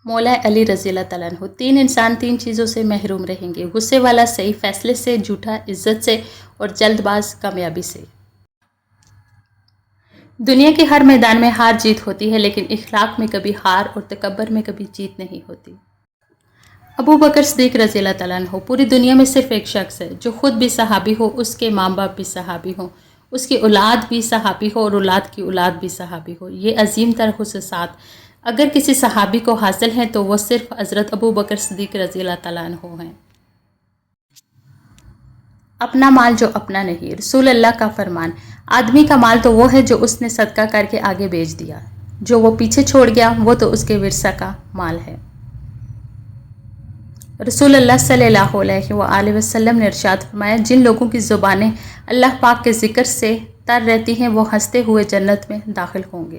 مولا علی رضی اللہ تعالیٰ عنہ، 3 انسان 3 چیزوں سے محروم رہیں گے: غصے والا صحیح فیصلے سے، جھوٹا عزت سے، اور جلد باز کامیابی سے۔ دنیا کے ہر میدان میں ہار جیت ہوتی ہے، لیکن اخلاق میں کبھی ہار اور تکبر میں کبھی جیت نہیں ہوتی۔ ابو بکر صدیق رضی اللہ تعالیٰ عنہ، پوری دنیا میں صرف ایک شخص ہے جو خود بھی صحابی ہو، اس کے ماں باپ بھی صحابی ہوں، اس کی اولاد بھی صحابی ہو اور اولاد کی اولاد بھی صحابی ہو۔ یہ عظیم تر خصوصیات اگر کسی صحابی کو حاصل ہیں تو وہ صرف حضرت ابو بکر صدیق رضی اللہ تعالیٰ عنہ ہیں۔ اپنا مال جو اپنا نہیں، رسول اللہ کا فرمان، آدمی کا مال تو وہ ہے جو اس نے صدقہ کر کے آگے بیچ دیا، جو وہ پیچھے چھوڑ گیا وہ تو اس کے ورثہ کا مال ہے۔ رسول اللہ صلی اللہ علیہ وآلہ وسلم نے ارشاد فرمایا، جن لوگوں کی زبانیں اللہ پاک کے ذکر سے تر رہتی ہیں وہ ہنستے ہوئے جنت میں داخل ہوں گے۔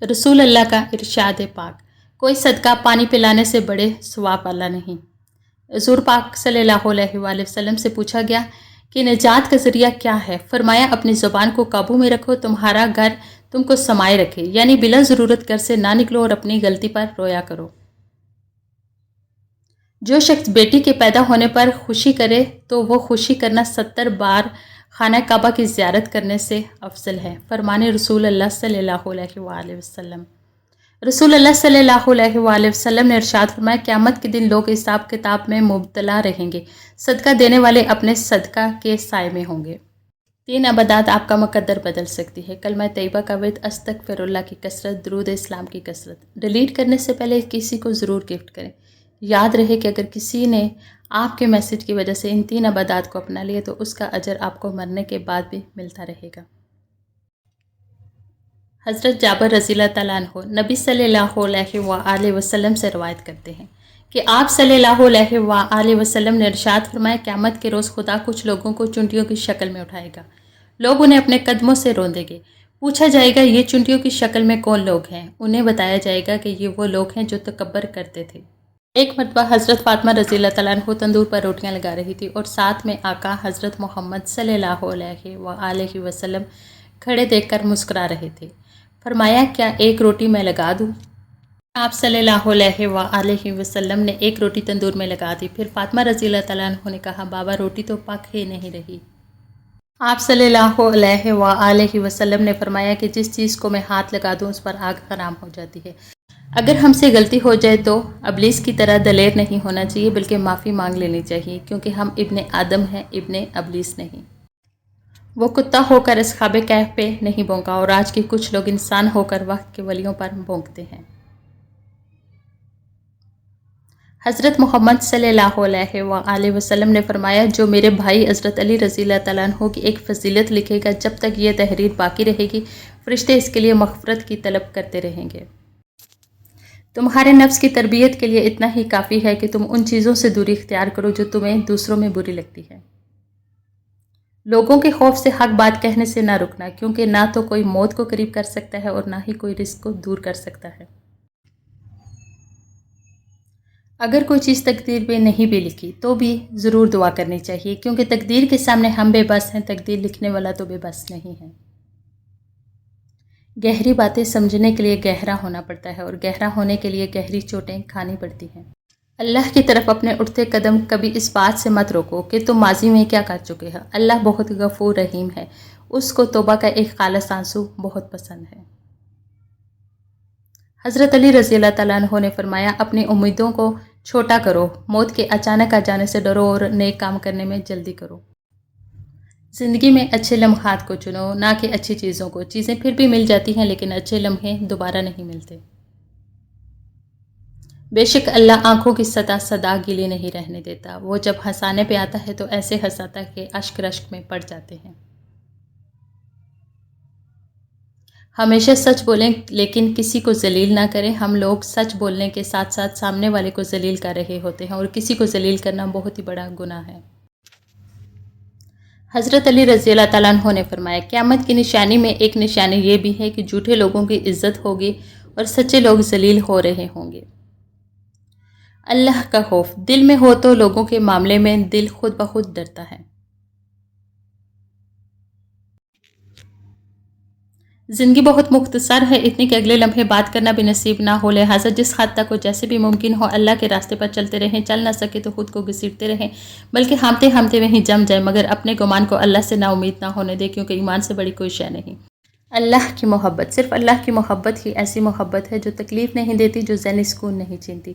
رسول اللہ کا ارشاد پاک، کوئی صدقہ پانی پلانے سے بڑے ثواب والا نہیں۔ حضور پاک صلی اللہ علیہ وآلہ وسلم سے پوچھا گیا کہ نجات کا ذریعہ کیا ہے؟ فرمایا، اپنی زبان کو قابو میں رکھو، تمہارا گھر تم کو سمائے رکھے، یعنی بلا ضرورت گھر سے نہ نکلو اور اپنی غلطی پر رویا کرو۔ جو شخص بیٹی کے پیدا ہونے پر خوشی کرے تو وہ خوشی کرنا 70 بار خانہ کعبہ کی زیارت کرنے سے افضل ہے۔ فرمان رسول اللہ صلی اللہ علیہ وآلہ وسلم۔ رسول اللہ صلی اللہ علیہ وآلہ وسلم نے ارشاد فرمایا، قیامت کے دن لوگ حساب کتاب میں مبتلا رہیں گے، صدقہ دینے والے اپنے صدقہ کے سائے میں ہوں گے۔ 3 عبادات آپ کا مقدر بدل سکتی ہے: کلمہ طیبہ کا ورد، استغفر اللہ کی کثرت، درود اسلام کی کثرت۔ ڈیلیٹ کرنے سے پہلے کسی کو ضرور گفٹ کریں۔ یاد رہے کہ اگر کسی نے آپ کے میسج کی وجہ سے ان 3 عبادات کو اپنا لیا تو اس کا اجر آپ کو مرنے کے بعد بھی ملتا رہے گا۔ حضرت جابر رضی اللہ تعالیٰ عنہ نبی صلی اللہ علیہ وآلہ وسلم سے روایت کرتے ہیں کہ آپ صلی اللہ علیہ وآلہ وسلم نے ارشاد فرمایا، قیامت کے روز خدا کچھ لوگوں کو چونٹیوں کی شکل میں اٹھائے گا، لوگ انہیں اپنے قدموں سے روندیں گے۔ پوچھا جائے گا، یہ چونٹیوں کی شکل میں کون لوگ ہیں؟ انہیں بتایا جائے گا کہ یہ وہ لوگ ہیں جو تکبر کرتے تھے۔ ایک مرتبہ حضرت فاطمہ رضی اللہ تعالیٰ عنہ تندور پر روٹیاں لگا رہی تھی اور ساتھ میں آقا حضرت محمد صلی اللہ علیہ وآلہ وسلم کھڑے دیکھ کر مسکرا رہے تھے۔ فرمایا، کیا ایک روٹی میں لگا دوں؟ آپ صلی اللہ علیہ وآلہ وسلم نے ایک روٹی تندور میں لگا دی۔ پھر فاطمہ رضی اللہ تعالیٰ عنہ نے کہا، بابا روٹی تو پک ہی نہیں رہی۔ آپ صلی اللہ علیہ وآلہ وسلم نے فرمایا کہ جس چیز کو میں ہاتھ لگا دوں اس پر آگ حرام ہو جاتی ہے۔ اگر ہم سے غلطی ہو جائے تو ابلیس کی طرح دلیر نہیں ہونا چاہیے بلکہ معافی مانگ لینی چاہیے، کیونکہ ہم ابن آدم ہیں، ابن ابلیس نہیں۔ وہ کتا ہو کر اصحاب کہف پہ نہیں بھونکا اور آج کے کچھ لوگ انسان ہو کر وقت کے ولیوں پر بھونکتے ہیں۔ حضرت محمد صلی اللہ علیہ وآلہ وسلم نے فرمایا، جو میرے بھائی حضرت علی رضی اللہ تعالیٰ عنہ کی ایک فضیلت لکھے گا، جب تک یہ تحریر باقی رہے گی فرشتے اس کے لیے مغفرت کی طلب کرتے رہیں گے۔ تمہارے نفس کی تربیت کے لیے اتنا ہی کافی ہے کہ تم ان چیزوں سے دوری اختیار کرو جو تمہیں دوسروں میں بری لگتی ہے۔ لوگوں کے خوف سے حق بات کہنے سے نہ رکنا، کیونکہ نہ تو کوئی موت کو قریب کر سکتا ہے اور نہ ہی کوئی رزق کو دور کر سکتا ہے۔ اگر کوئی چیز تقدیر میں نہیں بھی لکھی تو بھی ضرور دعا کرنی چاہیے، کیونکہ تقدیر کے سامنے ہم بے بس ہیں، تقدیر لکھنے والا تو بے بس نہیں ہے۔ گہری باتیں سمجھنے کے لیے گہرا ہونا پڑتا ہے اور گہرا ہونے کے لیے گہری چوٹیں کھانی پڑتی ہیں۔ اللہ کی طرف اپنے اٹھتے قدم کبھی اس بات سے مت روکو کہ تم ماضی میں کیا کر چکے ہو۔ اللہ بہت غفور رحیم ہے، اس کو توبہ کا ایک خالص آنسو بہت پسند ہے۔ حضرت علی رضی اللہ تعالیٰ عنہ نے فرمایا، اپنی امیدوں کو چھوٹا کرو، موت کے اچانک آ جانے سے ڈرو اور نیک کام کرنے میں جلدی کرو۔ زندگی میں اچھے لمحات کو چنو، نہ کہ اچھی چیزوں کو۔ چیزیں پھر بھی مل جاتی ہیں لیکن اچھے لمحے دوبارہ نہیں ملتے۔ بے شک اللہ آنکھوں کی صدا گیلی نہیں رہنے دیتا، وہ جب ہنسانے پہ آتا ہے تو ایسے ہنساتا ہے کہ اشک رشک میں پڑ جاتے ہیں۔ ہمیشہ سچ بولیں لیکن کسی کو ذلیل نہ کریں۔ ہم لوگ سچ بولنے کے ساتھ ساتھ سامنے والے کو ذلیل کر رہے ہوتے ہیں، اور کسی کو ذلیل کرنا بہت ہی بڑا گناہ ہے۔ حضرت علی رضی اللہ تعالیٰ عنہ نے فرمایا، قیامت کی نشانی میں ایک نشانی یہ بھی ہے کہ جھوٹے لوگوں کی عزت ہوگی اور سچے لوگ ذلیل ہو رہے ہوں گے۔ اللہ کا خوف دل میں ہو تو لوگوں کے معاملے میں دل خود بخود ڈرتا ہے۔ زندگی بہت مختصر ہے، اتنی کہ اگلے لمحے بات کرنا بھی نصیب نہ ہو، لہٰذا جس حد تک ہو جیسے بھی ممکن ہو اللہ کے راستے پر چلتے رہیں۔ چل نہ سکے تو خود کو گھسیٹتے رہیں، بلکہ ہامتے ہامتے وہیں جم جائے، مگر اپنے گمان کو اللہ سے نا امید نہ ہونے دے، کیونکہ ایمان سے بڑی کوئی شے نہیں۔ اللہ کی محبت، صرف اللہ کی محبت ہی ایسی محبت ہے جو تکلیف نہیں دیتی، جو ذہنی سکون نہیں چھینتی،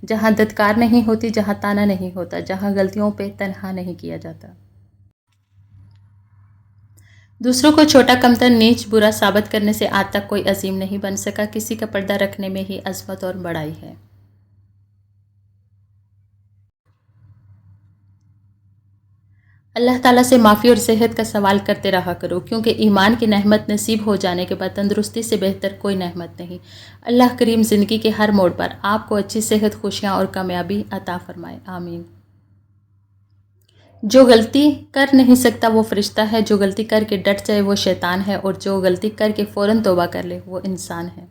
جہاں دھتکار نہیں ہوتی، جہاں تانا نہیں ہوتا، جہاں غلطیوں پہ تنہا نہیں کیا جاتا۔ دوسروں کو چھوٹا کمتر نیچ برا ثابت کرنے سے آج تک کوئی عظیم نہیں بن سکا، کسی کا پردہ رکھنے میں ہی عظمت اور بڑائی ہے۔ اللہ تعالیٰ سے معافی اور صحت کا سوال کرتے رہا کرو، کیونکہ ایمان کی نعمت نصیب ہو جانے کے بعد تندرستی سے بہتر کوئی نعمت نہیں۔ اللہ کریم زندگی کے ہر موڑ پر آپ کو اچھی صحت، خوشیاں اور کامیابی عطا فرمائے، آمین۔ جو غلطی کر نہیں سکتا وہ فرشتہ ہے، جو غلطی کر کے ڈٹ جائے وہ شیطان ہے، اور جو غلطی کر کے فوراً توبہ کر لے وہ انسان ہے۔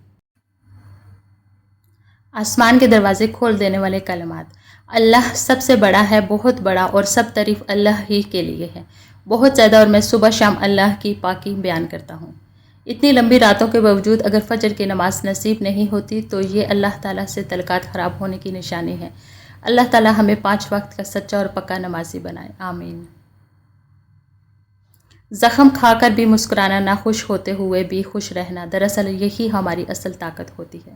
آسمان کے دروازے کھول دینے والے کلمات۔ اللہ سب سے بڑا ہے، بہت بڑا، اور سب تعریف اللہ ہی کے لیے ہے، بہت زیادہ، اور میں صبح شام اللہ کی پاکی بیان کرتا ہوں۔ اتنی لمبی راتوں کے باوجود اگر فجر کی نماز نصیب نہیں ہوتی تو یہ اللہ تعالیٰ سے تعلقات خراب ہونے کی نشانی ہے۔ اللہ تعالیٰ ہمیں 5 وقت کا سچا اور پکا نمازی بنائے، آمین۔ زخم کھا کر بھی مسکرانا، ناخوش ہوتے ہوئے بھی خوش رہنا، دراصل یہی ہماری اصل طاقت ہوتی ہے۔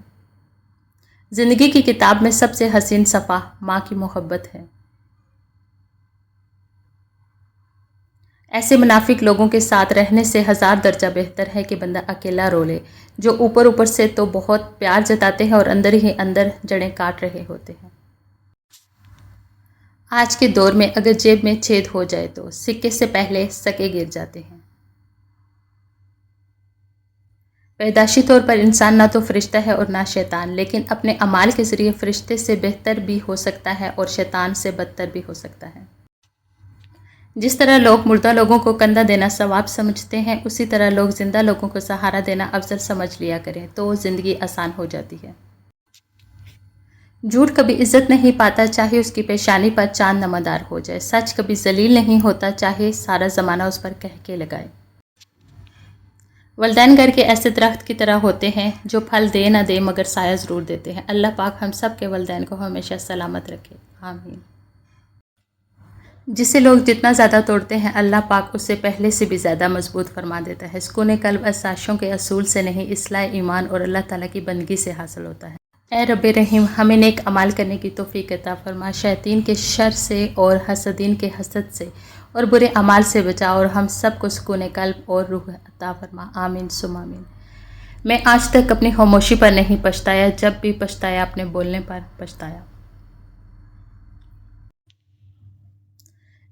زندگی کی کتاب میں سب سے حسین صفحہ ماں کی محبت ہے۔ ایسے منافق لوگوں کے ساتھ رہنے سے 1000 درجہ بہتر ہے کہ بندہ اکیلا رو لے، جو اوپر سے تو بہت پیار جتاتے ہیں اور اندر ہی اندر جڑیں کاٹ رہے ہوتے ہیں۔ آج کے دور میں اگر جیب میں چھید ہو جائے تو سکے سے پہلے سکے گر جاتے ہیں۔ پیدائشی طور پر انسان نہ تو فرشتہ ہے اور نہ شیطان، لیکن اپنے اعمال کے ذریعے فرشتے سے بہتر بھی ہو سکتا ہے اور شیطان سے بدتر بھی ہو سکتا ہے۔ جس طرح لوگ مردہ لوگوں کو کندھا دینا ثواب سمجھتے ہیں، اسی طرح لوگ زندہ لوگوں کو سہارا دینا افضل سمجھ لیا کریں، تو زندگی آسان ہو جاتی ہے۔ جھوٹ کبھی عزت نہیں پاتا، چاہے اس کی پیشانی پر چاند نمودار ہو جائے۔ سچ کبھی ذلیل نہیں ہوتا، چاہے سارا زمانہ اس پر کہکے لگائے۔ والدین گھر کے ایسے درخت کی طرح ہوتے ہیں جو پھل دے نہ دے مگر سایہ ضرور دیتے ہیں۔ اللہ پاک ہم سب کے والدین کو ہمیشہ سلامت رکھے، آمین۔ جسے لوگ جتنا زیادہ توڑتے ہیں اللہ پاک اسے پہلے سے بھی زیادہ مضبوط فرما دیتا ہے۔ سکون قلب اساشوں کے اصول سے نہیں، اصلاح ایمان اور اللہ تعالیٰ کی بندگی سے حاصل ہوتا ہے۔ اے رب رحیم، ہمیں نیک اعمال کرنے کی توفیق عطا فرما، شیاطین کے شر سے اور حسدین کے حسد سے اور برے اعمال سے بچا، اور ہم سب کو سکون قلب اور روح عطا فرما، آمین ثم آمین۔ میں آج تک اپنی خاموشی پر نہیں پچھتایا، جب بھی پچھتایا اپنے بولنے پر پچھتایا۔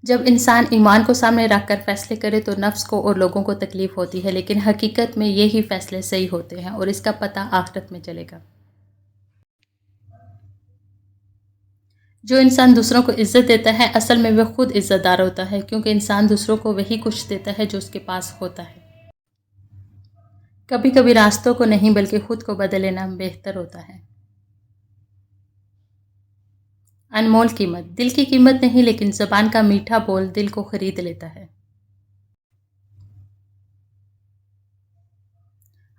جب انسان ایمان کو سامنے رکھ کر فیصلے کرے تو نفس کو اور لوگوں کو تکلیف ہوتی ہے، لیکن حقیقت میں یہی فیصلے صحیح ہوتے ہیں، اور اس کا پتہ آخرت میں چلے گا۔ جو انسان دوسروں کو عزت دیتا ہے اصل میں وہ خود عزت دار ہوتا ہے، کیونکہ انسان دوسروں کو وہی کچھ دیتا ہے جو اس کے پاس ہوتا ہے۔ کبھی کبھی راستوں کو نہیں بلکہ خود کو بدل لینا بہتر ہوتا ہے۔ انمول قیمت، دل کی قیمت نہیں لیکن زبان کا میٹھا بول دل کو خرید لیتا ہے۔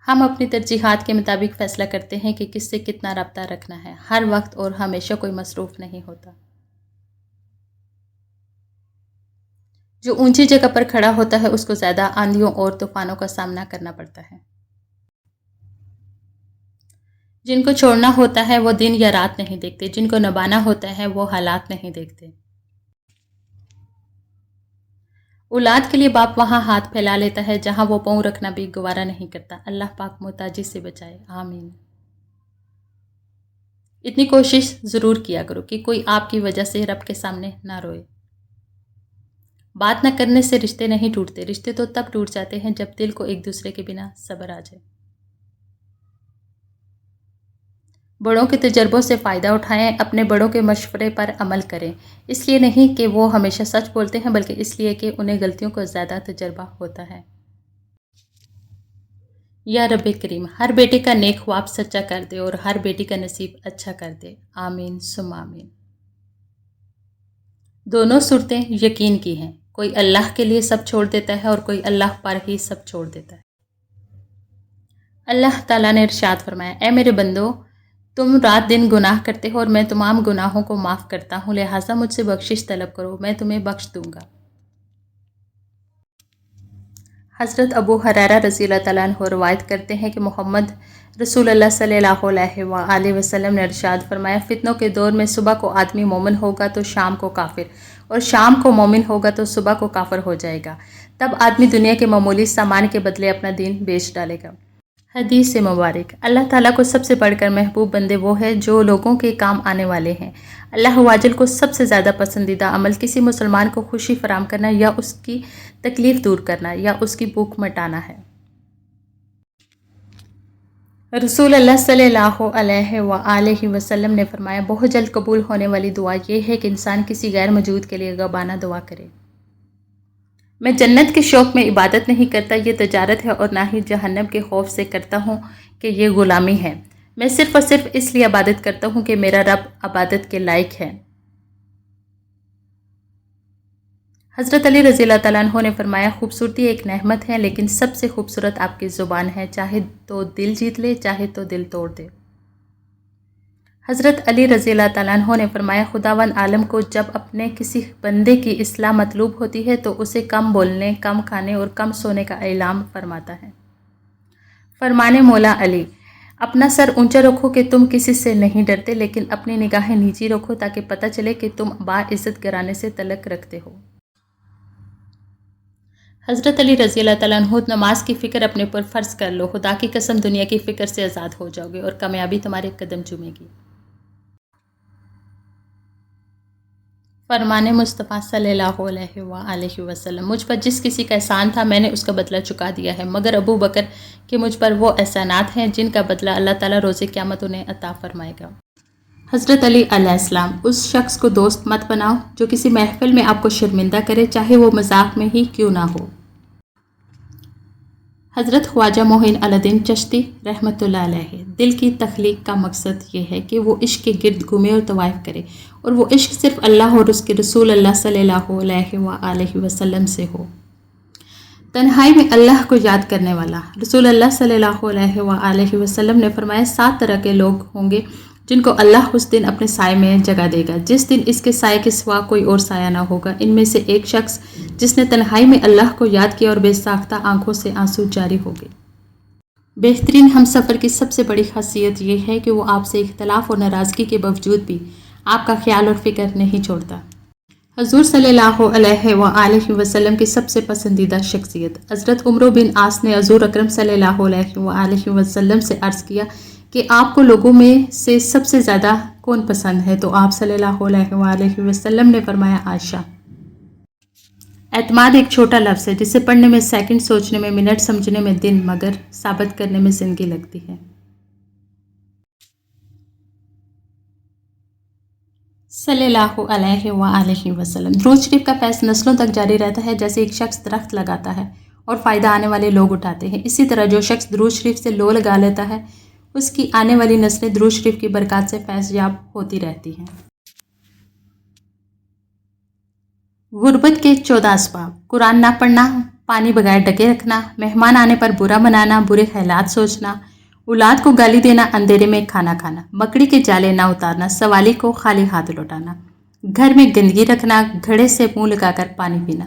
ہم اپنی ترجیحات کے مطابق فیصلہ کرتے ہیں کہ کس سے کتنا رابطہ رکھنا ہے، ہر وقت اور ہمیشہ کوئی مصروف نہیں ہوتا۔ جو اونچی جگہ پر کھڑا ہوتا ہے اس کو زیادہ آندھیوں اور طوفانوں کا سامنا کرنا پڑتا ہے۔ جن کو چھوڑنا ہوتا ہے وہ دن یا رات نہیں دیکھتے، جن کو نبھانا ہوتا ہے وہ حالات نہیں دیکھتے۔ اولاد کے لیے باپ وہاں ہاتھ پھیلا لیتا ہے جہاں وہ پاؤں رکھنا بھی گوارا نہیں کرتا۔ اللہ پاک محتاجی سے بچائے، آمین۔ اتنی کوشش ضرور کیا کرو کہ کوئی آپ کی وجہ سے رب کے سامنے نہ روئے۔ بات نہ کرنے سے رشتے نہیں ٹوٹتے، رشتے تو تب ٹوٹ جاتے ہیں جب دل کو ایک دوسرے کے بنا صبر آ جائے۔ بڑوں کے تجربوں سے فائدہ اٹھائیں، اپنے بڑوں کے مشورے پر عمل کریں، اس لیے نہیں کہ وہ ہمیشہ سچ بولتے ہیں بلکہ اس لیے کہ انہیں غلطیوں کا زیادہ تجربہ ہوتا ہے۔ یا رب کریم ہر بیٹے کا نیک خواب سچا کر دے اور ہر بیٹی کا نصیب اچھا کر دے، آمین ثم آمین۔ دونوں صورتیں یقین کی ہیں، کوئی اللہ کے لیے سب چھوڑ دیتا ہے اور کوئی اللہ پر ہی سب چھوڑ دیتا ہے۔ اللہ تعالیٰ نے ارشاد فرمایا، اے میرے بندو، تم رات دن گناہ کرتے ہو اور میں تمام گناہوں کو معاف کرتا ہوں، لہٰذا مجھ سے بخشش طلب کرو، میں تمہیں بخش دوں گا۔ حضرت ابو ہریرہ رضی اللہ تعالیٰ عنہ روایت کرتے ہیں کہ محمد رسول اللہ صلی اللہ علیہ وآلہ وسلم نے ارشاد فرمایا، فتنوں کے دور میں صبح کو آدمی مومن ہوگا تو شام کو کافر، اور شام کو مومن ہوگا تو صبح کو کافر ہو جائے گا، تب آدمی دنیا کے معمولی سامان کے بدلے اپنا دین بیچ ڈالے گا۔ حدیث سے مبارک۔ اللہ تعالیٰ کو سب سے بڑھ کر محبوب بندے وہ ہیں جو لوگوں کے کام آنے والے ہیں۔ اللہ واجل کو سب سے زیادہ پسندیدہ عمل کسی مسلمان کو خوشی فراہم کرنا یا اس کی تکلیف دور کرنا یا اس کی بھوک مٹانا ہے۔ رسول اللہ صلی اللہ علیہ وآلہ وسلم نے فرمایا، بہت جلد قبول ہونے والی دعا یہ ہے کہ انسان کسی غیر موجود کے لیے غیبانہ دعا کرے۔ میں جنت کے شوق میں عبادت نہیں کرتا، یہ تجارت ہے، اور نہ ہی جہنم کے خوف سے کرتا ہوں کہ یہ غلامی ہے۔ میں صرف اور صرف اس لیے عبادت کرتا ہوں کہ میرا رب عبادت کے لائق ہے۔ حضرت علی رضی اللہ تعالیٰ عنہ نے فرمایا، خوبصورتی ایک نعمت ہے لیکن سب سے خوبصورت آپ کی زبان ہے، چاہے تو دل جیت لے چاہے تو دل توڑ دے۔ حضرت علی رضی اللہ تعالیٰ عنہ نے فرمایا، خداوند عالم کو جب اپنے کسی بندے کی اصلاح مطلوب ہوتی ہے تو اسے کم بولنے، کم کھانے اور کم سونے کا اعلان فرماتا ہے۔ فرمانے مولا علی، اپنا سر اونچا رکھو کہ تم کسی سے نہیں ڈرتے، لیکن اپنی نگاہیں نیچی رکھو تاکہ پتہ چلے کہ تم باعزت گھرانے سے تعلق رکھتے ہو۔ حضرت علی رضی اللہ تعالیٰ عنہ، نماز کی فکر اپنے پر فرض کر لو، خدا کی قسم دنیا کی فکر سے آزاد ہو جاؤ گے اور کامیابی تمہارے قدم چومے گی۔ فرمان مصطفیٰ صلی اللہ علیہ وآلہ وسلم، مجھ پر جس کسی کا احسان تھا میں نے اس کا بدلہ چکا دیا ہے، مگر ابو بکر کہ مجھ پر وہ احسانات ہیں جن کا بدلہ اللہ تعالیٰ روز قیامت انہیں عطا فرمائے گا۔ حضرت علی علیہ السلام، اس شخص کو دوست مت بناؤ جو کسی محفل میں آپ کو شرمندہ کرے، چاہے وہ مذاق میں ہی کیوں نہ ہو۔ حضرت خواجہ معین الدین چشتی رحمۃ اللہ علیہ، دل کی تخلیق کا مقصد یہ ہے کہ وہ عشق کے گرد گھومے اور طواف کرے، اور وہ عشق صرف اللہ اور اس کے رسول اللہ صلی اللہ علیہ وآلہ وسلم سے ہو۔ تنہائی میں اللہ کو یاد کرنے والا۔ رسول اللہ صلی اللہ علیہ وآلہ وسلم نے فرمایا، 7 طرح کے لوگ ہوں گے جن کو اللہ اس دن اپنے سائے میں جگہ دے گا، جس دن اس کے سائے کے سوا کوئی اور سایہ نہ ہوگا۔ ان میں سے ایک شخص جس نے تنہائی میں اللہ کو یاد کیا اور بے ساختہ آنکھوں سے آنسو جاری ہو گئے۔ بہترین ہم سفر کی سب سے بڑی خاصیت یہ ہے کہ وہ آپ سے اختلاف اور ناراضگی کے باوجود بھی آپ کا خیال اور فکر نہیں چھوڑتا۔ حضور صلی اللہ علیہ وآلہ وسلم کی سب سے پسندیدہ شخصیت۔ حضرت عمرو بن عاص نے حضور اکرم صلی اللہ علیہ وآلہ وسلم سے عرض کیا کہ آپ کو لوگوں میں سے سب سے زیادہ کون پسند ہے؟ تو آپ صلی اللہ علیہ وآلہ وسلم نے فرمایا، عائشہ۔ اعتماد ایک چھوٹا لفظ ہے جسے پڑھنے میں سیکنڈ، سوچنے میں منٹ، سمجھنے میں دن، مگر ثابت کرنے میں زندگی لگتی ہے۔ صلی اللہ علیہ وآلہ وسلم۔ درود شریف کا فیض نسلوں تک جاری رہتا ہے، جیسے ایک شخص درخت لگاتا ہے اور فائدہ آنے والے لوگ اٹھاتے ہیں، اسی طرح جو شخص درود شریف سے لو لگا لیتا ہے اس کی آنے والی نسلیں درود شریف کی برکات سے فیض یاب ہوتی رہتی ہیں۔ غربت کے 14 اسباب۔ قرآن نہ پڑھنا، پانی بغیر ڈکے رکھنا، مہمان آنے پر برا منانا، برے خیالات سوچنا، اولاد کو گالی دینا، اندھیرے میں کھانا کھانا، مکڑی کے جالے نہ اتارنا، سوالی کو خالی ہاتھ لوٹانا، گھر میں گندگی رکھنا، گھڑے سے منہ لگا کر پانی پینا،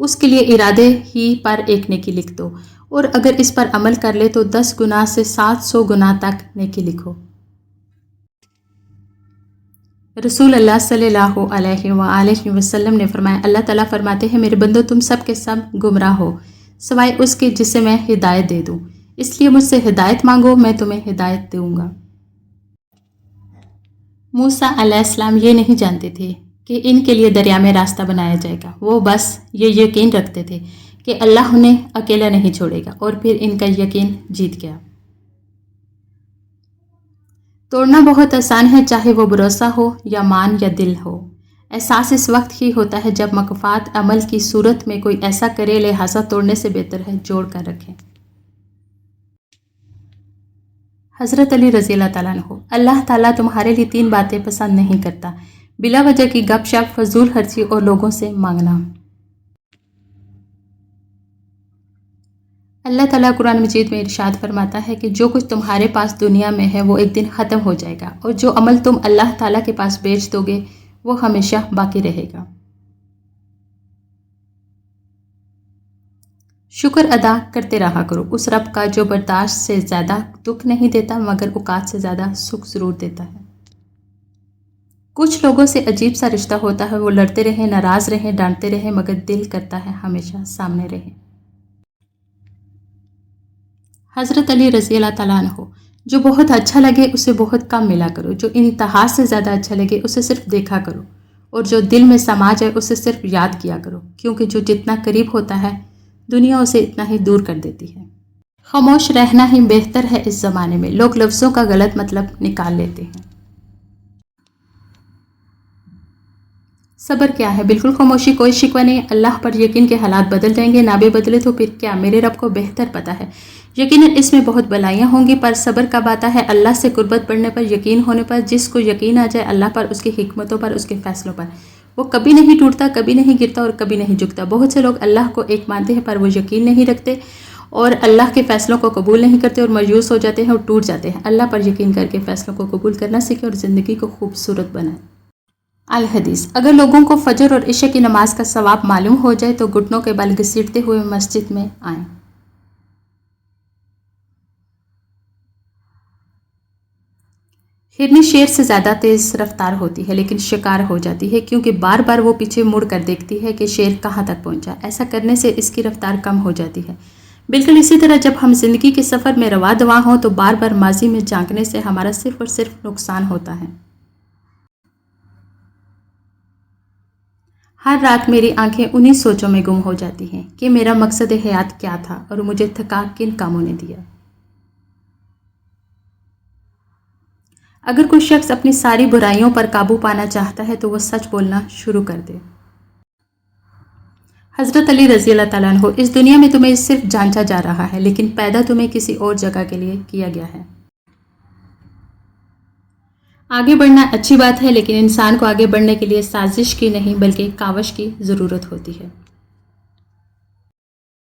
اس کے لیے ارادے ہی پر ایک نیکی لکھ دو، اور اگر اس پر عمل کر لے تو 10 گناہ سے 700 گناہ تک نیکی لکھو۔ رسول اللہ صلی اللہ علیہ وآلہ وسلم نے فرمایا، اللہ تعالیٰ فرماتے ہیں میرے بندو تم سب کے سب گمراہ ہو سوائے اس کے جسے میں ہدایت دے دوں، اس لیے مجھ سے ہدایت مانگو میں تمہیں ہدایت دوں گا۔ موسیٰ علیہ السلام یہ نہیں جانتے تھے کہ ان کے لیے دریا میں راستہ بنایا جائے گا، وہ بس یہ یقین رکھتے تھے کہ اللہ انہیں اکیلا نہیں چھوڑے گا، اور پھر ان کا یقین جیت گیا۔ توڑنا بہت آسان ہے، چاہے وہ بھروسہ ہو یا مان یا دل ہو۔ احساس اس وقت ہی ہوتا ہے جب مکافات عمل کی صورت میں کوئی ایسا کرے، لہٰذا توڑنے سے بہتر ہے جوڑ کر رکھیں۔ حضرت علی رضی اللہ تعالیٰ عنہ، اللہ تعالیٰ تمہارے لیے 3 باتیں پسند نہیں کرتا: بلا وجہ کی گپ شپ، فضول خرچی اور لوگوں سے مانگنا۔ اللہ تعالیٰ قرآن مجید میں ارشاد فرماتا ہے کہ جو کچھ تمہارے پاس دنیا میں ہے وہ ایک دن ختم ہو جائے گا، اور جو عمل تم اللہ تعالیٰ کے پاس بیچ دو گے وہ ہمیشہ باقی رہے گا۔ شکر ادا کرتے رہا کرو اس رب کا جو برداشت سے زیادہ دکھ نہیں دیتا مگر اوقات سے زیادہ سکھ ضرور دیتا ہے۔ کچھ لوگوں سے عجیب سا رشتہ ہوتا ہے، وہ لڑتے رہیں، ناراض رہیں، ڈانٹتے رہیں، مگر دل کرتا ہے ہمیشہ سامنے رہیں۔ حضرت علی رضی اللہ تعالیٰ عنہ، جو بہت اچھا لگے اسے بہت کم ملا کرو، جو انتہا سے زیادہ اچھا لگے اسے صرف دیکھا کرو، اور جو دل میں سما جائے اسے صرف یاد کیا کرو، کیونکہ جو جتنا قریب ہوتا ہے دنیا اسے اتنا ہی دور کر دیتی ہے۔ خاموش رہنا ہی بہتر ہے اس زمانے میں، لوگ لفظوں کا غلط مطلب نکال لیتے ہیں۔ صبر کیا ہے؟ بالکل خاموشی، کوئی شکوہ نہیں، اللہ پر یقین کے حالات بدل جائیں گے، نہ بھی بدلے تو پھر کیا، میرے رب کو بہتر پتہ ہے۔ یقیناً اس میں بہت بلائیاں ہوں گی، پر صبر کب آتا ہے؟ اللہ سے قربت بڑھنے پر، یقین ہونے پر۔ جس کو یقین آ جائے اللہ پر، اس کی حکمتوں پر، اس کے فیصلوں پر، وہ کبھی نہیں ٹوٹتا، کبھی نہیں گرتا اور کبھی نہیں جھکتا۔ بہت سے لوگ اللہ کو ایک مانتے ہیں پر وہ یقین نہیں رکھتے اور اللہ کے فیصلوں کو قبول نہیں کرتے اور مایوس ہو جاتے ہیں اور ٹوٹ جاتے ہیں۔ اللہ پر یقین کر کے فیصلوں کو قبول کرنا سیکھیں اور زندگی کو خوبصورت بنائیں۔ الحدیث: اگر لوگوں کو فجر اور عشاء کی نماز کا ثواب معلوم ہو جائے تو گھٹنوں کے بل گھسیٹتے ہوئے مسجد میں آئیں۔ ہرنی شیر سے زیادہ تیز رفتار ہوتی ہے لیکن شکار ہو جاتی ہے کیونکہ بار بار وہ پیچھے مڑ کر دیکھتی ہے کہ شیر کہاں تک پہنچا۔ ایسا کرنے سے اس کی رفتار کم ہو جاتی ہے۔ بالکل اسی طرح جب ہم زندگی کے سفر میں رواں دواں ہوں تو بار بار ماضی میں جھانکنے سے ہمارا صرف اور صرف نقصان ہوتا ہے۔ ہر رات میری آنکھیں انہی سوچوں میں گم ہو جاتی ہیں کہ میرا مقصد حیات کیا تھا اور مجھے تھکا کن کاموں نے دیا۔ اگر کوئی شخص اپنی ساری برائیوں پر قابو پانا چاہتا ہے تو وہ سچ بولنا شروع کر دے۔ حضرت علی رضی اللہ تعالیٰ عنہ: اس دنیا میں تمہیں صرف جانچا جا رہا ہے لیکن پیدا تمہیں کسی اور جگہ کے لیے کیا گیا ہے۔ آگے بڑھنا اچھی بات ہے لیکن انسان کو آگے بڑھنے کے لیے سازش کی نہیں بلکہ کاوش کی ضرورت ہوتی ہے۔